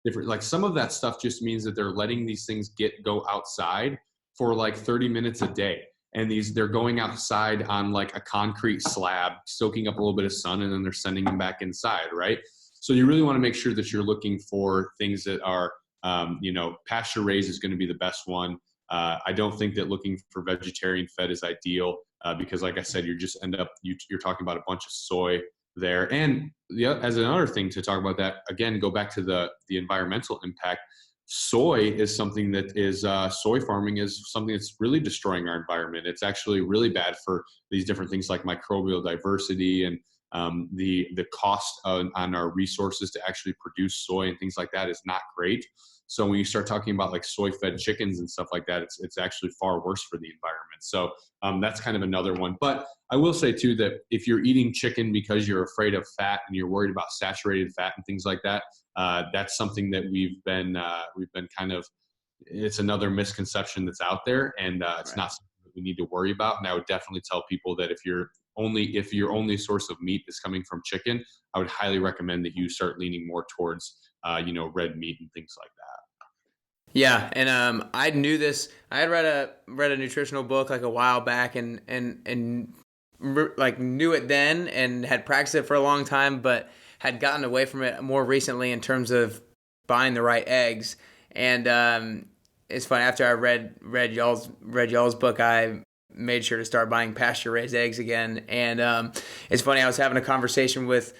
Different, like some of that stuff just means that they're letting these things go outside for like 30 minutes a day. And they're going outside on like a concrete slab, soaking up a little bit of sun, and then they're sending them back inside, right? So you really want to make sure that you're looking for things that are, you know, pasture raised is going to be the best one. I don't think that looking for vegetarian fed is ideal because, like I said, you're talking about a bunch of soy there. And as another thing to talk about that, again, go back to the environmental impact. Soy is something that is soy farming is something that's really destroying our environment. It's actually really bad for these different things like microbial diversity and the cost on our resources to actually produce soy and things like that is not great. So when you start talking about like soy fed chickens and stuff like that, it's actually far worse for the environment. So that's kind of another one. But I will say too, that if you're eating chicken because you're afraid of fat and you're worried about saturated fat and things like that, that's something that we've been kind of, it's another misconception that's out there, and it's not something that we need to worry about. And I would definitely tell people that if your only source of meat is coming from chicken, I would highly recommend that you start leaning more towards you know, red meat and things like that. Yeah, and I knew this. I had read a nutritional book like a while back, and like knew it then and had practiced it for a long time, but had gotten away from it more recently in terms of buying the right eggs. And it's funny, after I read y'all's book, I made sure to start buying pasture raised eggs again. And it's funny, I was having a conversation with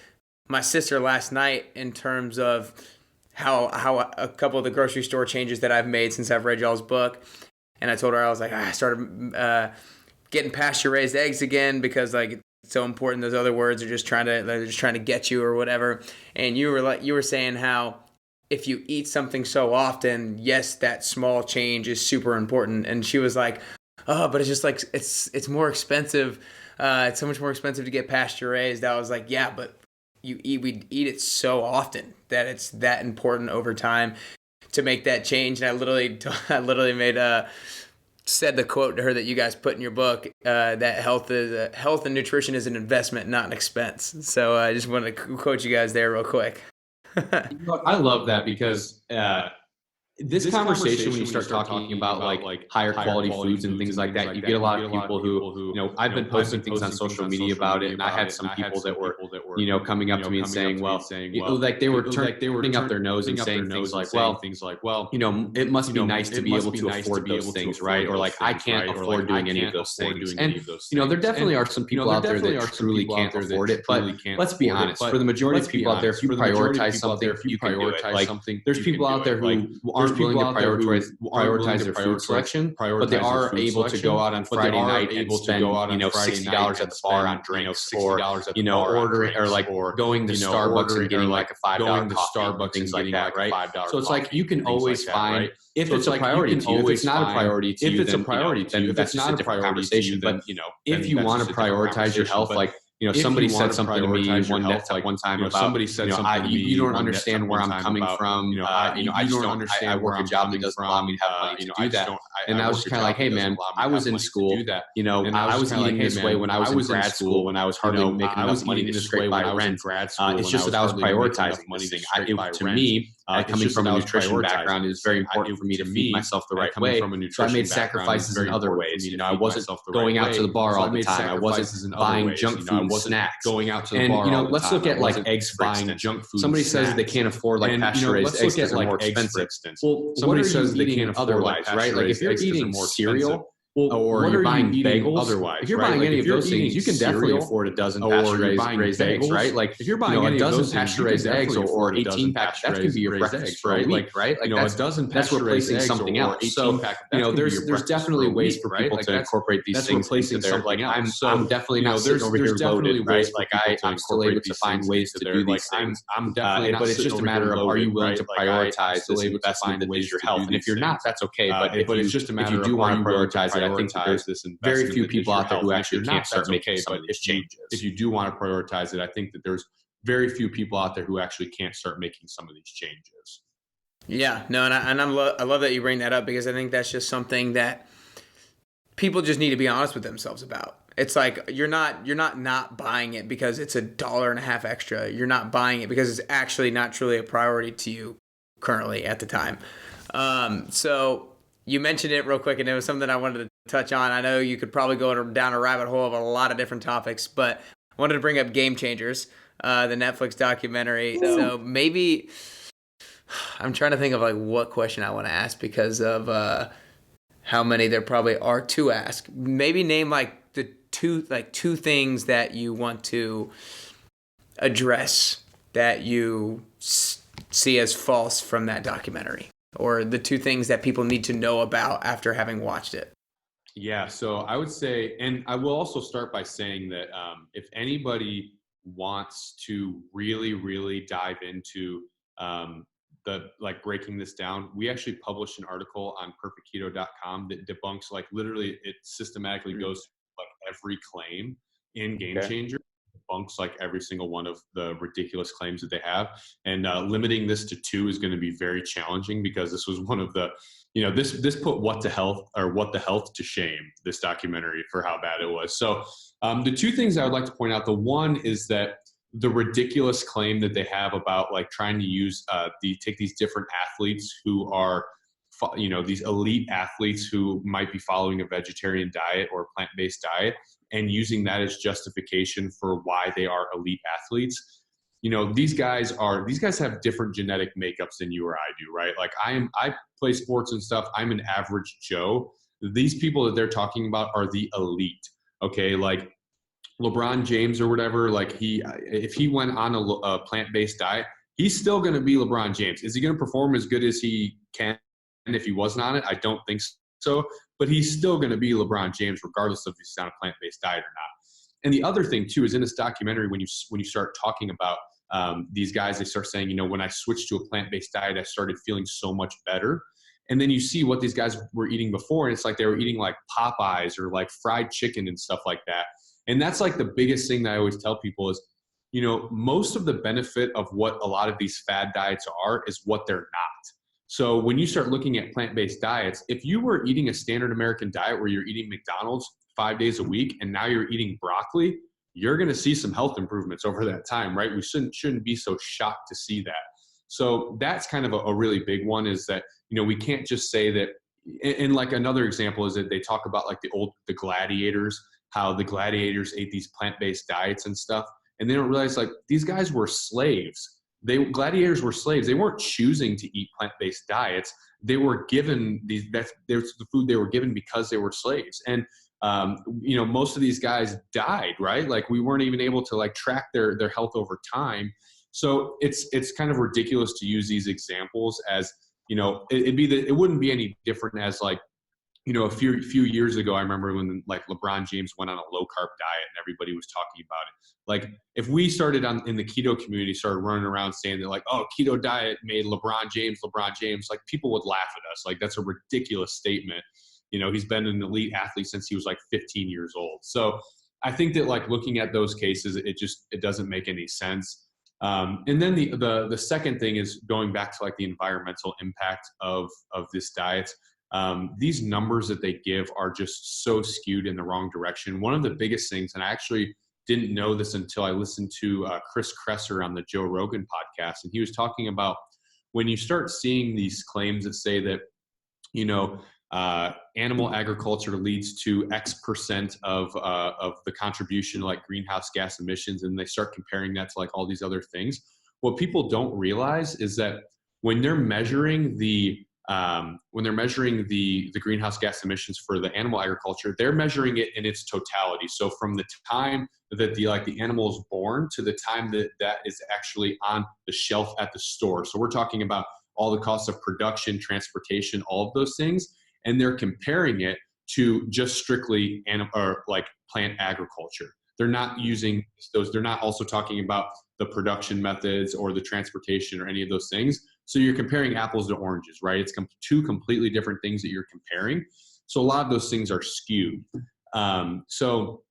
my sister last night in terms of how a couple of the grocery store changes that I've made since I've read y'all's book. And I told her, I was like, I started getting pasture raised eggs again because like it's so important. Those other words are just trying to get you or whatever. And you were saying how if you eat something so often, yes, that small change is super important. And she was like, oh, but it's just like it's more expensive. It's so much more expensive to get pasture raised. I was like, yeah, but we eat it so often that it's that important over time to make that change. And I literally said the quote to her that you guys put in your book, that health and nutrition is an investment, not an expense. So I just wanted to quote you guys there real quick. I love that because this conversation, when you start talking about like higher quality foods and things like that, you get a lot of people who, you know, I've been posting things on social media about it, and I had some people that were, you know, coming up to me and saying, well, like they were turning up their nose and saying things like, well, you know, it must be nice to be able to afford those things, right? Or like, I can't afford doing any of those things. And, you know, there definitely are some people out there that truly can't afford it, but let's be honest, for the majority of people out there, if you prioritize something, you can do it. Like, there's people out there who aren't willing to prioritize their food selection, but they are able to go out on Friday night and spend, you know, $60 at the bar on drinks, or, you know, ordering, or like going to Starbucks and getting like a $5 coffee, things like that, right? So it's like you can always find, if it's a priority to you. If it's not a priority to you, then that's just a different conversation. But, you know, if you want to prioritize your health, like, somebody said something to me one time about, somebody said something to me, you don't understand where I'm coming from. I work a job that doesn't allow me to have money to do that. And I was just kind of like, hey man, I was in school, I was eating this way when I was in grad school, when I was hardly making enough money to scrape by rent. It's just that I was prioritizing this thing. To me, coming from a nutrition background, it was very important for me to feed myself the right way. So I made sacrifices in other ways. I wasn't going out to the bar all the time. I wasn't buying junk food and snacks. Going out to the bar all the time. Let's look at like eggs, for instance. Somebody says they can't afford like pasture-raised eggs because they're more expensive. Well, somebody says they can't afford otherwise, right? Like if you're eating cereal, or you're buying bagels, otherwise, if you're buying any of those things, you can definitely afford a dozen pasture-raised eggs, right? Like if you're buying a dozen pasture-raised eggs or 18 pack, that could be your breakfast for a week, right? Like a dozen that's replacing something else. So there's definitely ways for people to incorporate these things into their, like I'm definitely not sitting over here loaded, right? Like I'm still able to find ways to do these things. I'm definitely, but it's just a matter of, are you willing to prioritize this investment that is your health? And if you're not, that's okay. But it's just a matter of, if you do want to prioritize it, I think that there's very few people out there who actually can't start making some of these changes. If you do want to prioritize it, I think that there's very few people out there who actually can't start making some of these changes. Yeah, no, and I love that you bring that up, because I think that's just something that people just need to be honest with themselves about. It's like you're not buying it because it's $1.50 extra. You're not buying it because it's actually not truly a priority to you currently at the time. So you mentioned it real quick, and it was something I wanted to touch on. I know you could probably go down a rabbit hole of a lot of different topics, but I wanted to bring up Game Changers, the Netflix documentary. So maybe I'm trying to think of like what question I want to ask, because of how many there probably are to ask. Maybe name like the two things that you want to address that you see as false from that documentary, or the two things that people need to know about after having watched it. Yeah, so I would say, and I will also start by saying that if anybody wants to really, really dive into breaking this down, we actually published an article on perfectketo.com that debunks, like literally it systematically goes through like every claim in Game Changer, debunks like every single one of the ridiculous claims that they have. And limiting this to 2 is going to be very challenging, because this was one of the, this put what the health to shame, this documentary, for how bad it was. So the 2 things I would like to point out, the one is that the ridiculous claim that they have about like trying to use take these different athletes who are, these elite athletes who might be following a vegetarian diet or a plant-based diet, and using that as justification for why they are elite athletes. These guys have different genetic makeups than you or I do, right? Like I play sports and stuff. I'm an average Joe. These people that they're talking about are the elite. Okay. Like LeBron James or whatever, like if he went on a plant-based diet, he's still going to be LeBron James. Is he going to perform as good as he can if he wasn't on it? I don't think so, but he's still going to be LeBron James regardless of if he's on a plant-based diet or not. And the other thing too is, in this documentary, when you start talking about these guys, they start saying, when I switched to a plant-based diet, I started feeling so much better. And then you see what these guys were eating before, and it's like they were eating like Popeyes or like fried chicken and stuff like that. And that's like the biggest thing that I always tell people is, most of the benefit of what a lot of these fad diets are is what they're not. So when you start looking at plant-based diets, if you were eating a standard American diet where you're eating McDonald's 5 days a week and now you're eating broccoli, you're going to see some health improvements over that time, right? We shouldn't be so shocked to see that. So that's kind of a really big one, is that, we can't just say that. And like another example is that they talk about like the gladiators, how the gladiators ate these plant-based diets and stuff. And they don't realize like these guys were slaves. Gladiators were slaves. They weren't choosing to eat plant-based diets. They were given there's the food they were given because they were slaves. And, most of these guys died, right? Like we weren't even able to like track their health over time. So it's kind of ridiculous to use these examples as, it wouldn't be any different as like, a few years ago, I remember when like LeBron James went on a low carb diet and everybody was talking about it. Like if we started in the keto community, started running around saying that like, oh, keto diet made LeBron James, like people would laugh at us. Like that's a ridiculous statement. He's been an elite athlete since he was like 15 years old. So I think that like looking at those cases, it doesn't make any sense. And then the second thing is going back to like the environmental impact of this diet. These numbers that they give are just so skewed in the wrong direction. One of the biggest things, and I actually didn't know this until I listened to Chris Kresser on the Joe Rogan podcast, and he was talking about when you start seeing these claims that say that, animal agriculture leads to X% of the contribution to like greenhouse gas emissions, and they start comparing that to like all these other things. What people don't realize is that when they're measuring the greenhouse gas emissions for the animal agriculture, they're measuring it in its totality. So from the time that the animal is born to the time that is actually on the shelf at the store. So we're talking about all the costs of production, transportation, all of those things. And they're comparing it to just strictly plant agriculture. They're not using those. They're not also talking about the production methods or the transportation or any of those things. So you're comparing apples to oranges, right? It's two completely different things that you're comparing. So a lot of those things are skewed. So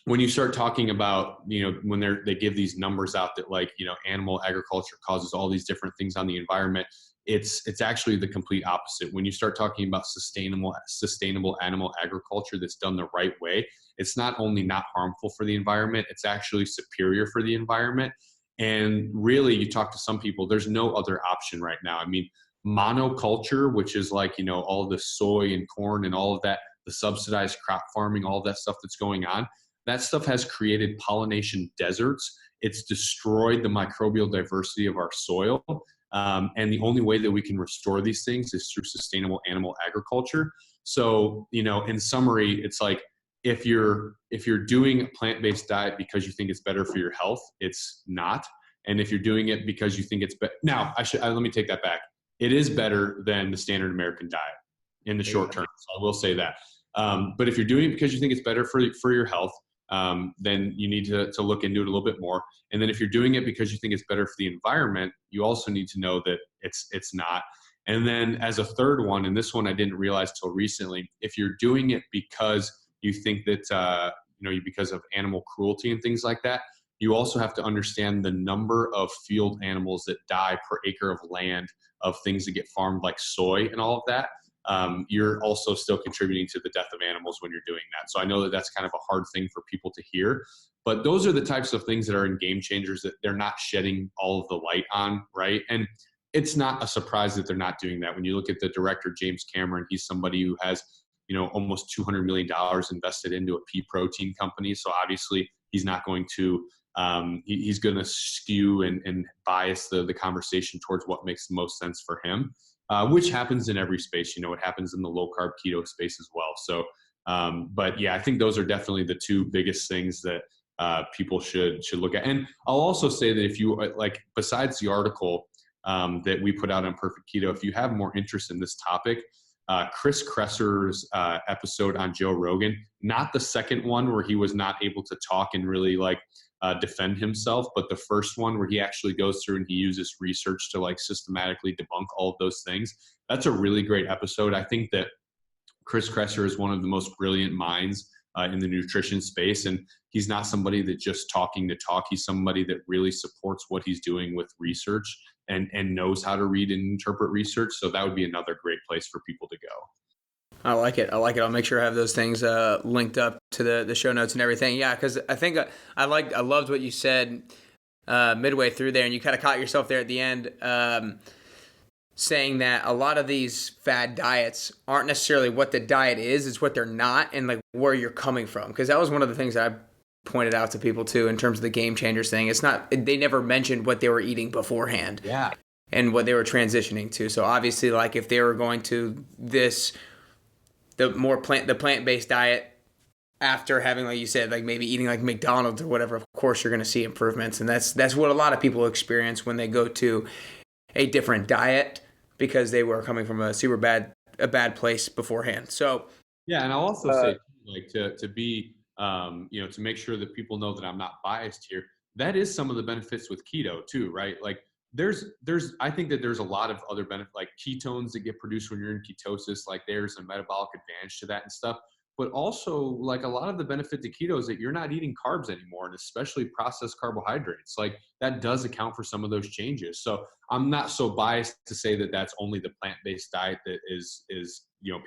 when you start talking about, when they give these numbers out that animal agriculture causes all these different things on the environment, it's actually the complete opposite. When you start talking about sustainable animal agriculture that's done the right way, it's not only not harmful for the environment, it's actually superior for the environment. And really, you talk to some people, there's no other option right now. I mean, monoculture, which is all the soy and corn and all of that, the subsidized crop farming, all of that stuff that's going on, that stuff has created pollination deserts. It's destroyed the microbial diversity of our soil. And the only way that we can restore these things is through sustainable animal agriculture. So, in summary, it's like, if you're doing a plant-based diet because you think it's better for your health, it's not. And if you're doing it because you think it's better, now let me take that back. It is better than the standard American diet in the short term. So I will say that. But if you're doing it because you think it's better for your health, then you need to look into it a little bit more. And then if you're doing it because you think it's better for the environment, you also need to know that it's not. And then as a third one, and this one I didn't realize till recently, if you're doing it because you think that, because of animal cruelty and things like that, you also have to understand the number of field animals that die per acre of land of things that get farmed like soy and all of that. You're also still contributing to the death of animals when you're doing that. So I know that that's kind of a hard thing for people to hear, but those are the types of things that are in Game Changers that they're not shedding all of the light on, right? And it's not a surprise that they're not doing that. When you look at the director, James Cameron, he's somebody who has, almost $200 million invested into a pea protein company. So obviously he's not going to, he's going to skew and bias the conversation towards what makes the most sense for him. Which happens in every space. It happens in the low carb keto space as well. So, but yeah, I think those are definitely the two biggest things that people should look at. And I'll also say that if you besides the article that we put out on Perfect Keto, if you have more interest in this topic, Chris Kresser's episode on Joe Rogan, not the second one where he was not able to talk and really defend himself, but the first one where he actually goes through and he uses research to systematically debunk all of those things. That's a really great episode. I think that Chris Kresser is one of the most brilliant minds in the nutrition space, and he's not somebody that just talking to talk. He's somebody that really supports what he's doing with research and knows how to read and interpret research. So that would be another great place for people to go. I like it. I'll make sure I have those things linked up to the show notes and everything. Yeah, because I think I loved what you said midway through there, and you kind of caught yourself there at the end, saying that a lot of these fad diets aren't necessarily what the diet is; it's what they're not, and where you're coming from. Because that was one of the things that I pointed out to people too in terms of the Game Changers thing. It's not, they never mentioned what they were eating beforehand, and what they were transitioning to. So obviously, if they were going to the plant-based diet after having, like you said, maybe eating McDonald's or whatever, of course you're going to see improvements. And that's what a lot of people experience when they go to a different diet, because they were coming from a bad place beforehand. So yeah, and I'll also say to be to make sure that people know that I'm not biased here, that is some of the benefits with keto too, right? I think that there's a lot of other benefits, like ketones that get produced when you're in ketosis. There's a metabolic advantage to that and stuff. but also like a lot of the benefit to keto is that you're not eating carbs anymore, and especially processed carbohydrates. Like that does account for some of those changes. So I'm not so biased to say that that's only the plant-based diet that is,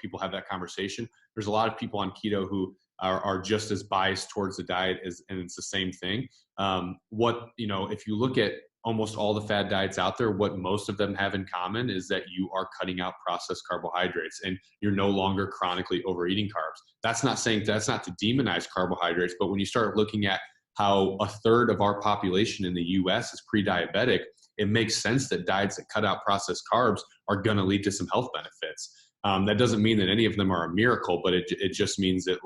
people have that conversation. There's a lot of people on keto who are just as biased towards the diet and it's the same thing. If you look at almost all the fad diets out there, what most of them have in common is that you are cutting out processed carbohydrates and you're no longer chronically overeating carbs. That's not to demonize carbohydrates, but when you start looking at how a third of our population in the US is pre-diabetic, it makes sense that diets that cut out processed carbs are going to lead to some health benefits. That doesn't mean that any of them are a miracle, but it just means that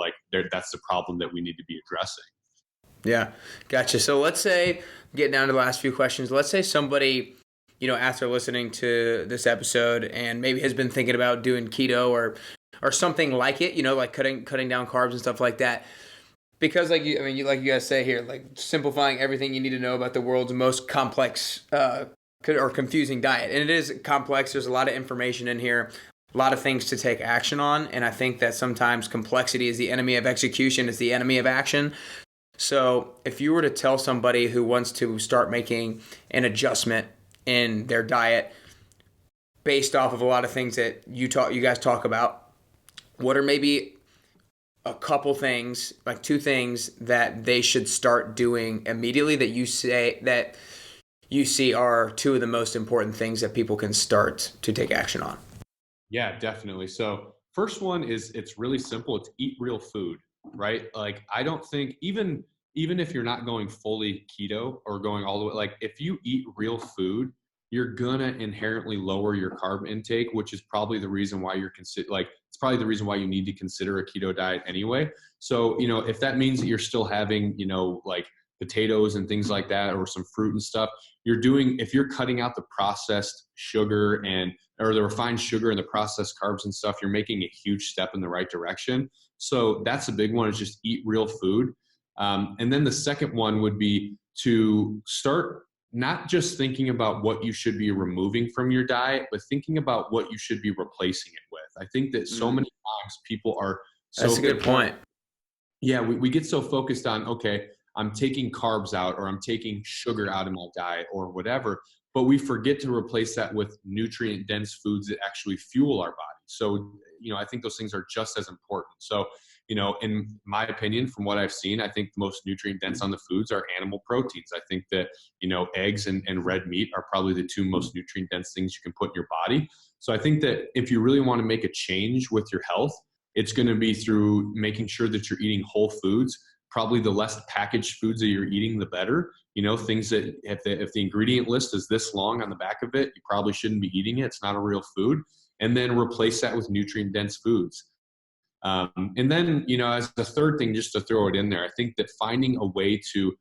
that's the problem that we need to be addressing. Yeah, gotcha. So let's say, get down to the last few questions. Let's say somebody, after listening to this episode and maybe has been thinking about doing keto or something like it, like cutting down carbs and stuff like that. Because like you guys say here, like simplifying everything you need to know about the world's most complex or confusing diet. And it is complex. There's a lot of information in here, a lot of things to take action on. And I think that sometimes complexity is the enemy of execution, is the enemy of action. So if you were to tell somebody who wants to start making an adjustment in their diet based off of a lot of things that you guys talk about, what are maybe a couple things, like 2 things that they should start doing immediately that you see are 2 of the most important things that people can start to take action on? Yeah, definitely. So first one is, it's really simple. It's eat real food, right? Like I don't think even if you're not going fully keto or going all the way, like if you eat real food, you're gonna inherently lower your carb intake, which is probably the reason why it's probably the reason why you need to consider a keto diet anyway. So, if that means that you're still having, like potatoes and things like that, or some fruit and stuff, if you're cutting out the processed sugar or the refined sugar and the processed carbs and stuff, you're making a huge step in the right direction. So that's a big one, is just eat real food. And then the second one would be to start not just thinking about what you should be removing from your diet, but thinking about what you should be replacing it with. I think that so many times people are That's a good point. Yeah, we get so focused on, okay, I'm taking carbs out or I'm taking sugar out of my diet or whatever, but we forget to replace that with nutrient-dense foods that actually fuel our body. So, I think those things are just as important. So, in my opinion, from what I've seen, I think the most nutrient dense on the foods are animal proteins. I think that, eggs and red meat are probably the 2 most nutrient dense things you can put in your body. So I think that if you really want to make a change with your health, it's going to be through making sure that you're eating whole foods. Probably the less packaged foods that you're eating, the better. Things that if the ingredient list is this long on the back of it, you probably shouldn't be eating it. It's not a real food. And then replace that with nutrient dense foods. And then, as the third thing, just to throw it in there, I think that finding a way to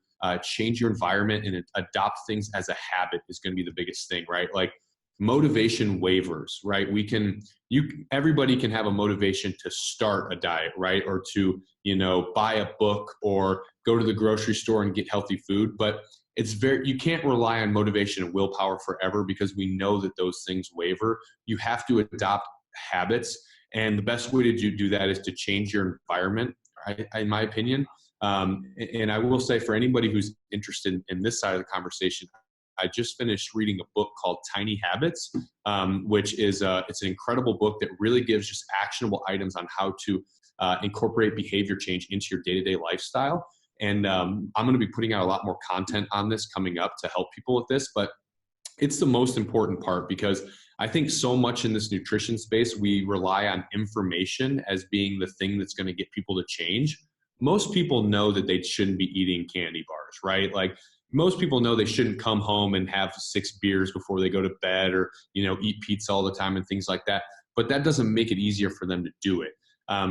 change your environment and adopt things as a habit is going to be the biggest thing, right? Like motivation wavers, right? Everybody can have a motivation to start a diet, right? Or to, buy a book or go to the grocery store and get healthy food. But you can't rely on motivation and willpower forever, because we know that those things waver. You have to adopt habits. And the best way to do that is to change your environment, right, in my opinion. And I will say, for anybody who's interested in this side of the conversation, I just finished reading a book called Tiny Habits, which is it's an incredible book that really gives just actionable items on how to incorporate behavior change into your day-to-day lifestyle. And I'm going to be putting out a lot more content on this coming up to help people with this. But it's the most important part, because I think so much in this nutrition space, we rely on information as being the thing that's going to get people to change. Most people know that they shouldn't be eating candy bars, right? Like most people know they shouldn't come home and have 6 beers before they go to bed, or, eat pizza all the time and things like that. But that doesn't make it easier for them to do it.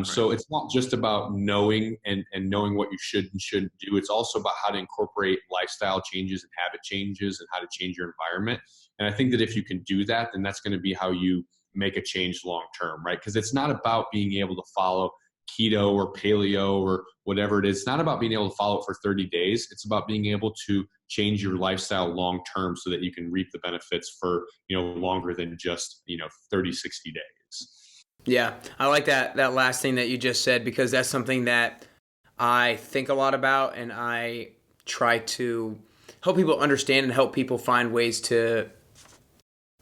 So it's not just about knowing and knowing what you should and shouldn't do. It's also about how to incorporate lifestyle changes and habit changes and how to change your environment. And I think that if you can do that, then that's going to be how you make a change long term, right? Because it's not about being able to follow keto or paleo or whatever it is. It's not about being able to follow it for 30 days. It's about being able to change your lifestyle long term so that you can reap the benefits for, longer than just, 30, 60 days. Yeah, I like that last thing that you just said, because that's something that I think a lot about, and I try to help people understand and help people find ways to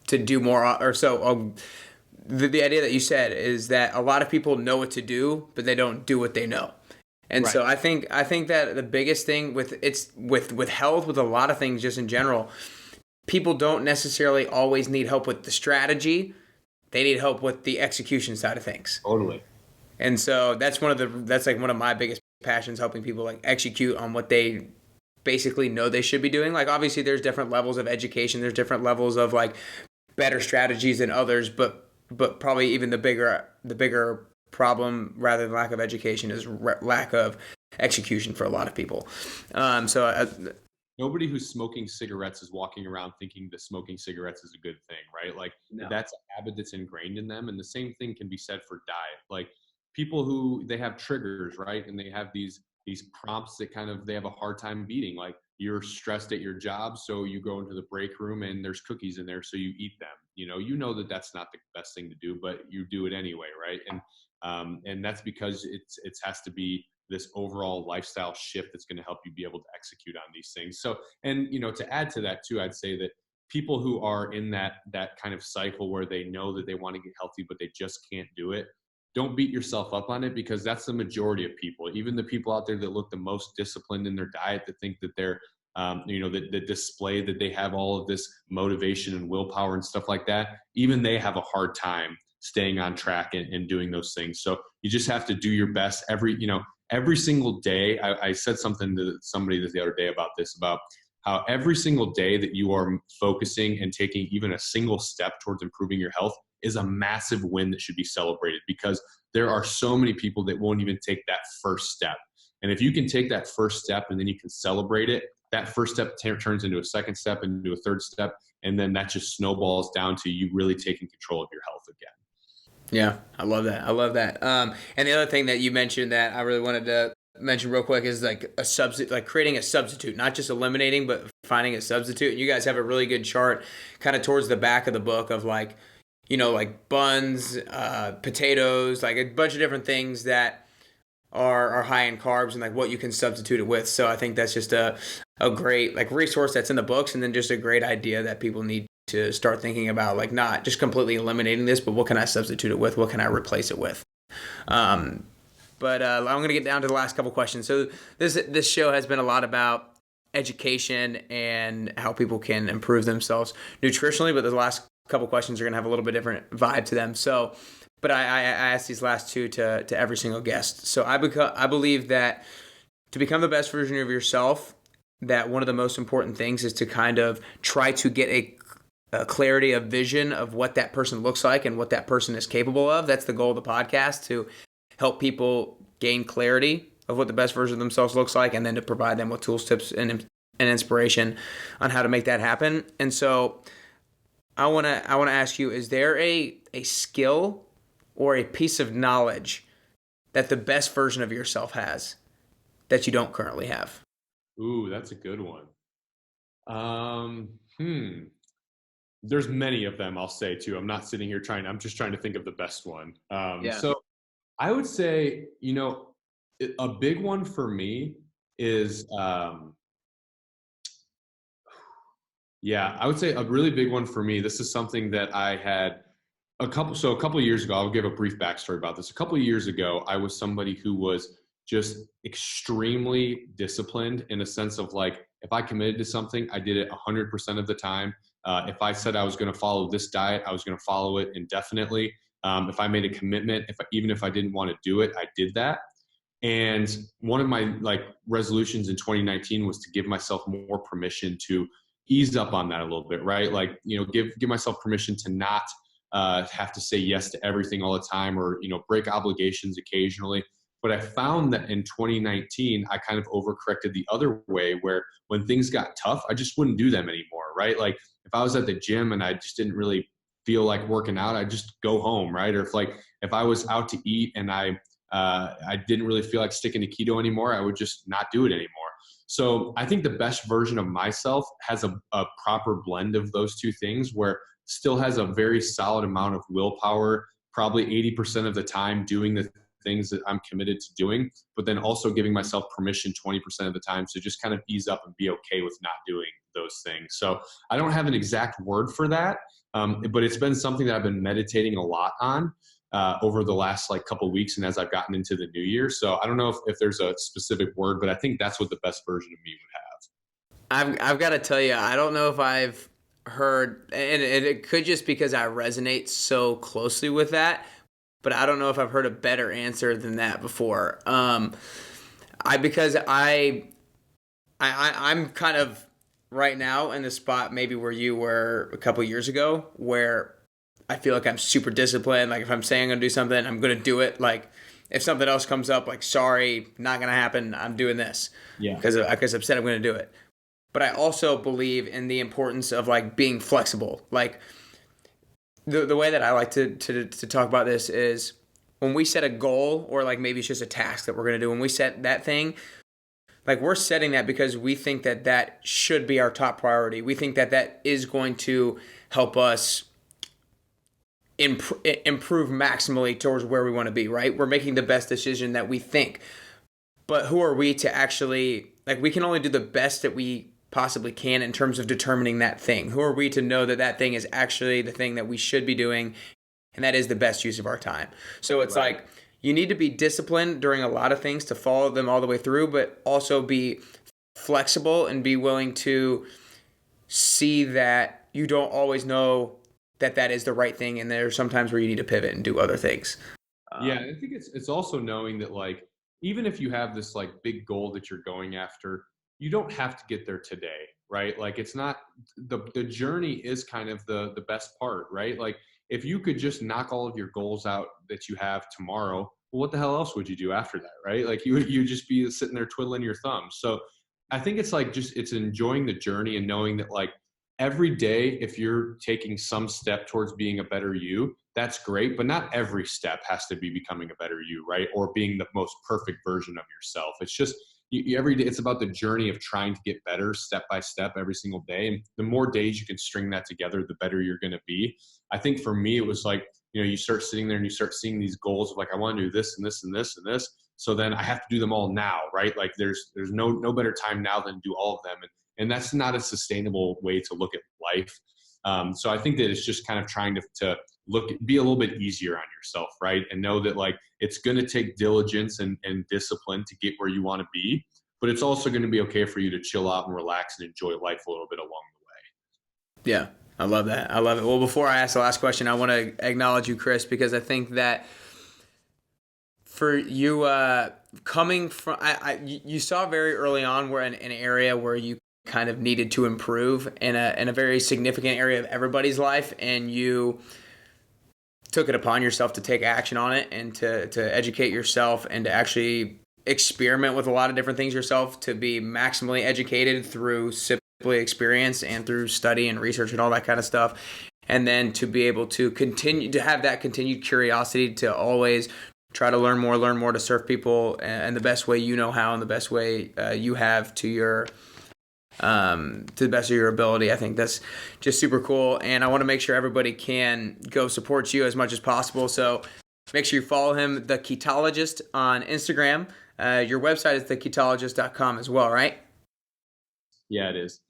do more. Or so the idea that you said is that a lot of people know what to do, but they don't do what they know. And Right. so I think that the biggest thing with health, with a lot of things just in general, people don't necessarily always need help with the strategy. They need help with the execution side of things. Totally. And so that's one of my biggest passions, helping people like execute on what they basically know they should be doing. Like, obviously there's different levels of education, there's different levels of like better strategies than others, but probably even the bigger problem, rather than lack of education, is lack of execution for a lot of people. Nobody who's smoking cigarettes is walking around thinking that smoking cigarettes is a good thing, right? Like, No. That's a habit that's ingrained in them. And the same thing can be said for diet. Like, people who, they have triggers, right? And they have these prompts that they have a hard time beating. Like, you're stressed at your job, so you go into the break room and there's cookies in there, so you eat them. You know that that's not the best thing to do, but you do it anyway, right? And that's because it has to be this overall lifestyle shift that's going to help you be able to execute on these things. So, and to add to that too, I'd say that people who are in that kind of cycle where they know that they want to get healthy, but they just can't do it, don't beat yourself up on it, because that's the majority of people. Even the people out there that look the most disciplined in their diet, that think that they're, that display that they have all of this motivation and willpower and stuff like that, even they have a hard time staying on track and doing those things. So you just have to do your best every single day. I said something to somebody the other day about this, about how every single day that you are focusing and taking even a single step towards improving your health is a massive win that should be celebrated, because there are so many people that won't even take that first step. And if you can take that first step and then you can celebrate it, that first step turns into a second step, into a third step, and then that just snowballs down to you really taking control of your health again. Yeah, I love that. And the other thing that you mentioned that I really wanted to mention real quick is like a substitute, like creating a substitute, not just eliminating, but finding a substitute. And you guys have a really good chart kind of towards the back of the book of like, like buns, potatoes, like a bunch of different things that are high in carbs, and like what you can substitute it with. So I think that's just a great like resource that's in the books, and then just a great idea that people need to start thinking about, like not just completely eliminating this, but what can I substitute it with? What can I replace it with? But I'm going to get down to the last couple questions. So this show has been a lot about education and how people can improve themselves nutritionally, but the last couple questions are going to have a little bit different vibe to them. So, but I asked these last two to every single guest. So I believe that to become the best version of yourself, that one of the most important things is to kind of try to get a clarity of vision of what that person looks like and what that person is capable of. That's the goal of the podcast, to help people gain clarity of what the best version of themselves looks like, and then to provide them with tools, tips, and inspiration on how to make that happen. And so I want to ask you, is there a skill or a piece of knowledge that the best version of yourself has that you don't currently have? Ooh, that's a good one. There's many of them, I'll say too. I'm not sitting here I'm just trying to think of the best one. So I would say, a big one for me is, I would say a really big one for me. This is something that I had a couple of years ago. I'll give a brief backstory about this. A couple of years ago, I was somebody who was just extremely disciplined, in a sense of like, if I committed to something, I did it 100% of the time. If I said I was going to follow this diet, I was going to follow it indefinitely. If I made a commitment, even if I didn't want to do it, I did that. And one of my resolutions in 2019 was to give myself more permission to ease up on that a little bit, right? Like, give myself permission to not have to say yes to everything all the time, or, break obligations occasionally. But I found that in 2019, I kind of overcorrected the other way, where when things got tough, I just wouldn't do them anymore, right? Like, if I was at the gym and I just didn't really feel like working out, I'd just go home, right? Or if I was out to eat and I didn't really feel like sticking to keto anymore, I would just not do it anymore. So I think the best version of myself has a proper blend of those two things, where still has a very solid amount of willpower, probably 80% of the time doing the things that I'm committed to doing, but then also giving myself permission 20% of the time to just kind of ease up and be okay with not doing those things. So I don't have an exact word for that, but it's been something that I've been meditating a lot on over the last like couple of weeks and as I've gotten into the new year. So I don't know if there's a specific word, but I think that's what the best version of me would have. I've got to tell you, I don't know if I've heard, and it could just because I resonate so closely with that, but I don't know if I've heard a better answer than that before. Because I'm kind of right now in the spot maybe where you were a couple years ago, where I feel like I'm super disciplined. Like if I'm saying I'm going to do something, I'm going to do it. Like if something else comes up, like, sorry, not going to happen, I'm doing this. Yeah. Because I've said I'm going to do it. But I also believe in the importance of like being flexible. Like the way that I like to talk about this is when we set a goal, or like maybe it's just a task that we're going to do, when we set that thing, like we're setting that because we think that that should be our top priority. We think that that is going to help us improve maximally towards where we want to be, right? We're making the best decision that we think. But who are we to actually, like, we can only do the best that we possibly can in terms of determining that thing. Who are we to know that that thing is actually the thing that we should be doing, and that is the best use of our time? So it's like you need to be disciplined during a lot of things to follow them all the way through, but also be flexible and be willing to see that you don't always know that that is the right thing, and there's sometimes where you need to pivot and do other things. Yeah, I think it's also knowing that, like, even if you have this like big goal that you're going after, you don't have to get there today, right? Like it's not the journey is kind of the best part, right? Like if you could just knock all of your goals out that you have tomorrow, well, what the hell else would you do after that, right? Like you just be sitting there twiddling your thumbs. So I think it's like it's enjoying the journey and knowing that like every day, if you're taking some step towards being a better you, that's great, but not every step has to be becoming a better you, right? Or being the most perfect version of yourself. It's just every day, it's about the journey of trying to get better step by step every single day. And the more days you can string that together, the better you're going to be. I think for me, it was like, you start sitting there and you start seeing these goals of like, I want to do this and this and this and this. So then I have to do them all now, right? Like there's no better time now than to do all of them. And that's not a sustainable way to look at life. So I think that it's just kind of trying to be a little bit easier on yourself, right? And know that like it's going to take diligence and discipline to get where you want to be, but it's also going to be okay for you to chill out and relax and enjoy life a little bit along the way. Yeah, I love that. I love it. Well, before I ask the last question, I want to acknowledge you, Chris, because I think that for you coming from, you saw very early on where in an area where you kind of needed to improve in a very significant area of everybody's life, and you took it upon yourself to take action on it and to educate yourself and to actually experiment with a lot of different things yourself, to be maximally educated through simply experience and through study and research and all that kind of stuff. And then to be able to continue to have that continued curiosity to always try to learn more to serve people and the best way you know how and the best way you have to the best of your ability. I think that's just super cool. And I want to make sure everybody can go support you as much as possible. So make sure you follow him, the Ketologist, on Instagram. Your website is theketologist.com as well, right? Yeah, it is.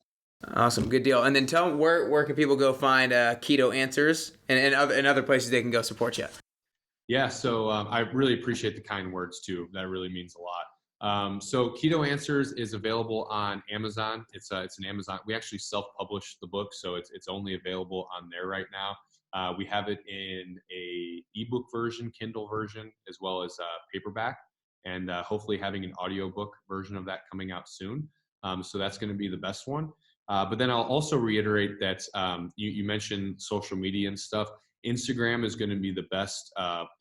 Awesome. Good deal. And then tell them where can people go find Keto Answers and other places they can go support you. Yeah. So I really appreciate the kind words too. That really means a lot. So Keto Answers is available on Amazon. It's an Amazon. We actually self-published the book, so it's only available on there right now. We have it in a ebook version, Kindle version, as well as paperback, and hopefully having an audiobook version of that coming out soon. So that's going to be the best one. But then I'll also reiterate that you mentioned social media and stuff. Instagram is going to be the best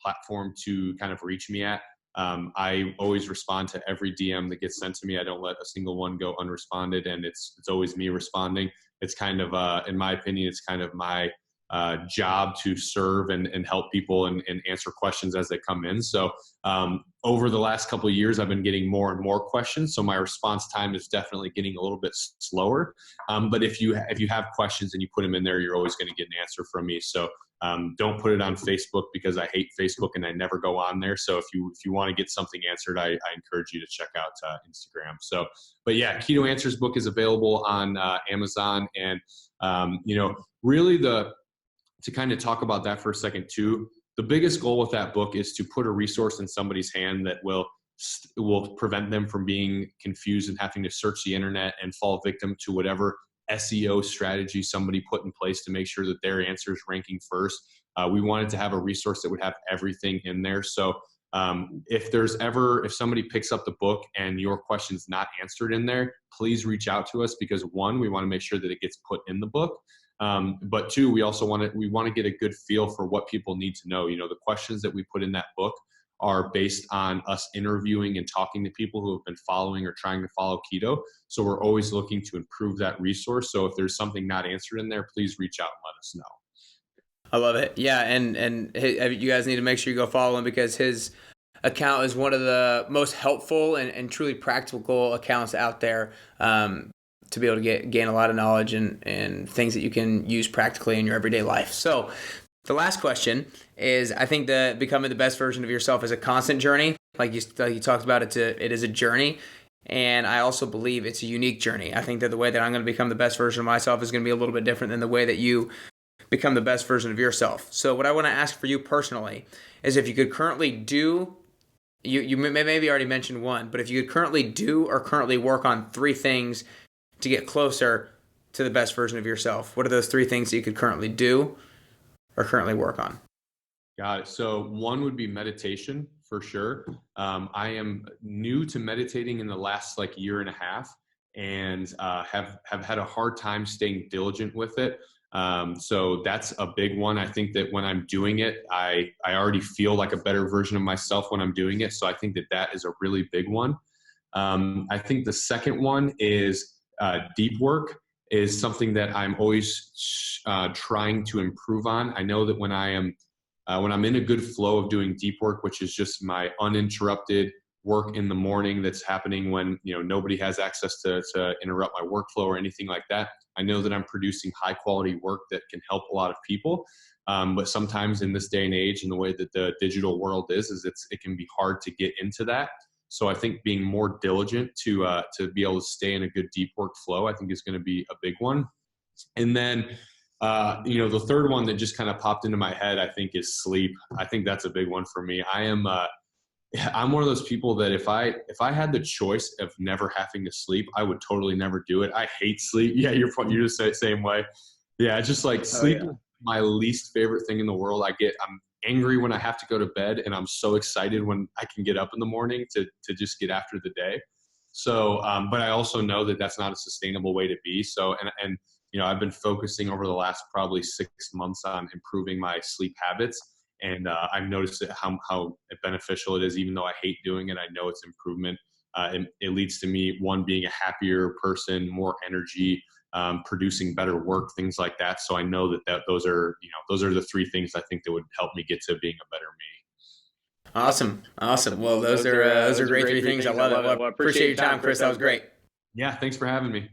platform to kind of reach me at. I always respond to every DM that gets sent to me. I don't let a single one go unresponded, and it's always me responding. It's kind of, in my opinion, it's kind of my job to serve and help people and answer questions as they come in. So over the last couple of years, I've been getting more and more questions. So my response time is definitely getting a little bit slower. But if you have questions and you put them in there, you're always going to get an answer from me. So Don't put it on Facebook because I hate Facebook and I never go on there. So if you want to get something answered, I encourage you to check out Instagram. So, but yeah, Keto Answers book is available on Amazon, and really to kind of talk about that for a second too. The biggest goal with that book is to put a resource in somebody's hand that will prevent them from being confused and having to search the internet and fall victim to whatever SEO strategy somebody put in place to make sure that their answer is ranking first. We wanted to have a resource that would have everything in there. So if somebody picks up the book and your question's not answered in there, please reach out to us, because one, we want to make sure that it gets put in the book. But two, we also want to get a good feel for what people need to know. The questions that we put in that book are based on us interviewing and talking to people who have been following or trying to follow keto. So we're always looking to improve that resource. So if there's something not answered in there, please reach out and let us know. I love it. Yeah. And you guys need to make sure you go follow him, because his account is one of the most helpful and truly practical accounts out there. To be able to gain a lot of knowledge and things that you can use practically in your everyday life. So the last question is, I think that becoming the best version of yourself is a constant journey. Like you talked about, it is a journey. And I also believe it's a unique journey. I think that the way that I'm going to become the best version of myself is going to be a little bit different than the way that you become the best version of yourself. So what I want to ask for you personally is, if you could currently do, you maybe already mentioned one, but if you could currently do or currently work on 3 things to get closer to the best version of yourself, what are those 3 things that you could currently do or currently work on? Got it. So one would be meditation, for sure. I am new to meditating in the last year and a half, and have had a hard time staying diligent with it. So that's a big one. I think that when I'm doing it, I already feel like a better version of myself when I'm doing it. So I think that is a really big one. I think the second one is deep work is something that I'm always trying to improve on. I know that when I'm in a good flow of doing deep work, which is just my uninterrupted work in the morning that's happening when nobody has access to interrupt my workflow or anything like that, I know that I'm producing high quality work that can help a lot of people. But sometimes in this day and age, and the way that the digital world is it can be hard to get into that. So I think being more diligent to be able to stay in a good deep work flow, I think is going to be a big one. And then, the third one that just kind of popped into my head, I think, is sleep. I think that's a big one for me. I'm one of those people that if I had the choice of never having to sleep, I would totally never do it. I hate sleep. Yeah, you're just the same way. Yeah, just sleep is my least favorite thing in the world. I'm angry when I have to go to bed, and I'm so excited when I can get up in the morning to just get after the day. So, but I also know that that's not a sustainable way to be. So, and I've been focusing over the last probably 6 months on improving my sleep habits, and I've noticed how beneficial it is. Even though I hate doing it, I know it's improvement. It leads to me, one, being a happier person, more energy, producing better work, things like that. So I know that those are the 3 things I think that would help me get to being a better me. Awesome. Well, those are great 3 things. I love it. Well, I appreciate your time, Chris. That was great. Yeah. Thanks for having me.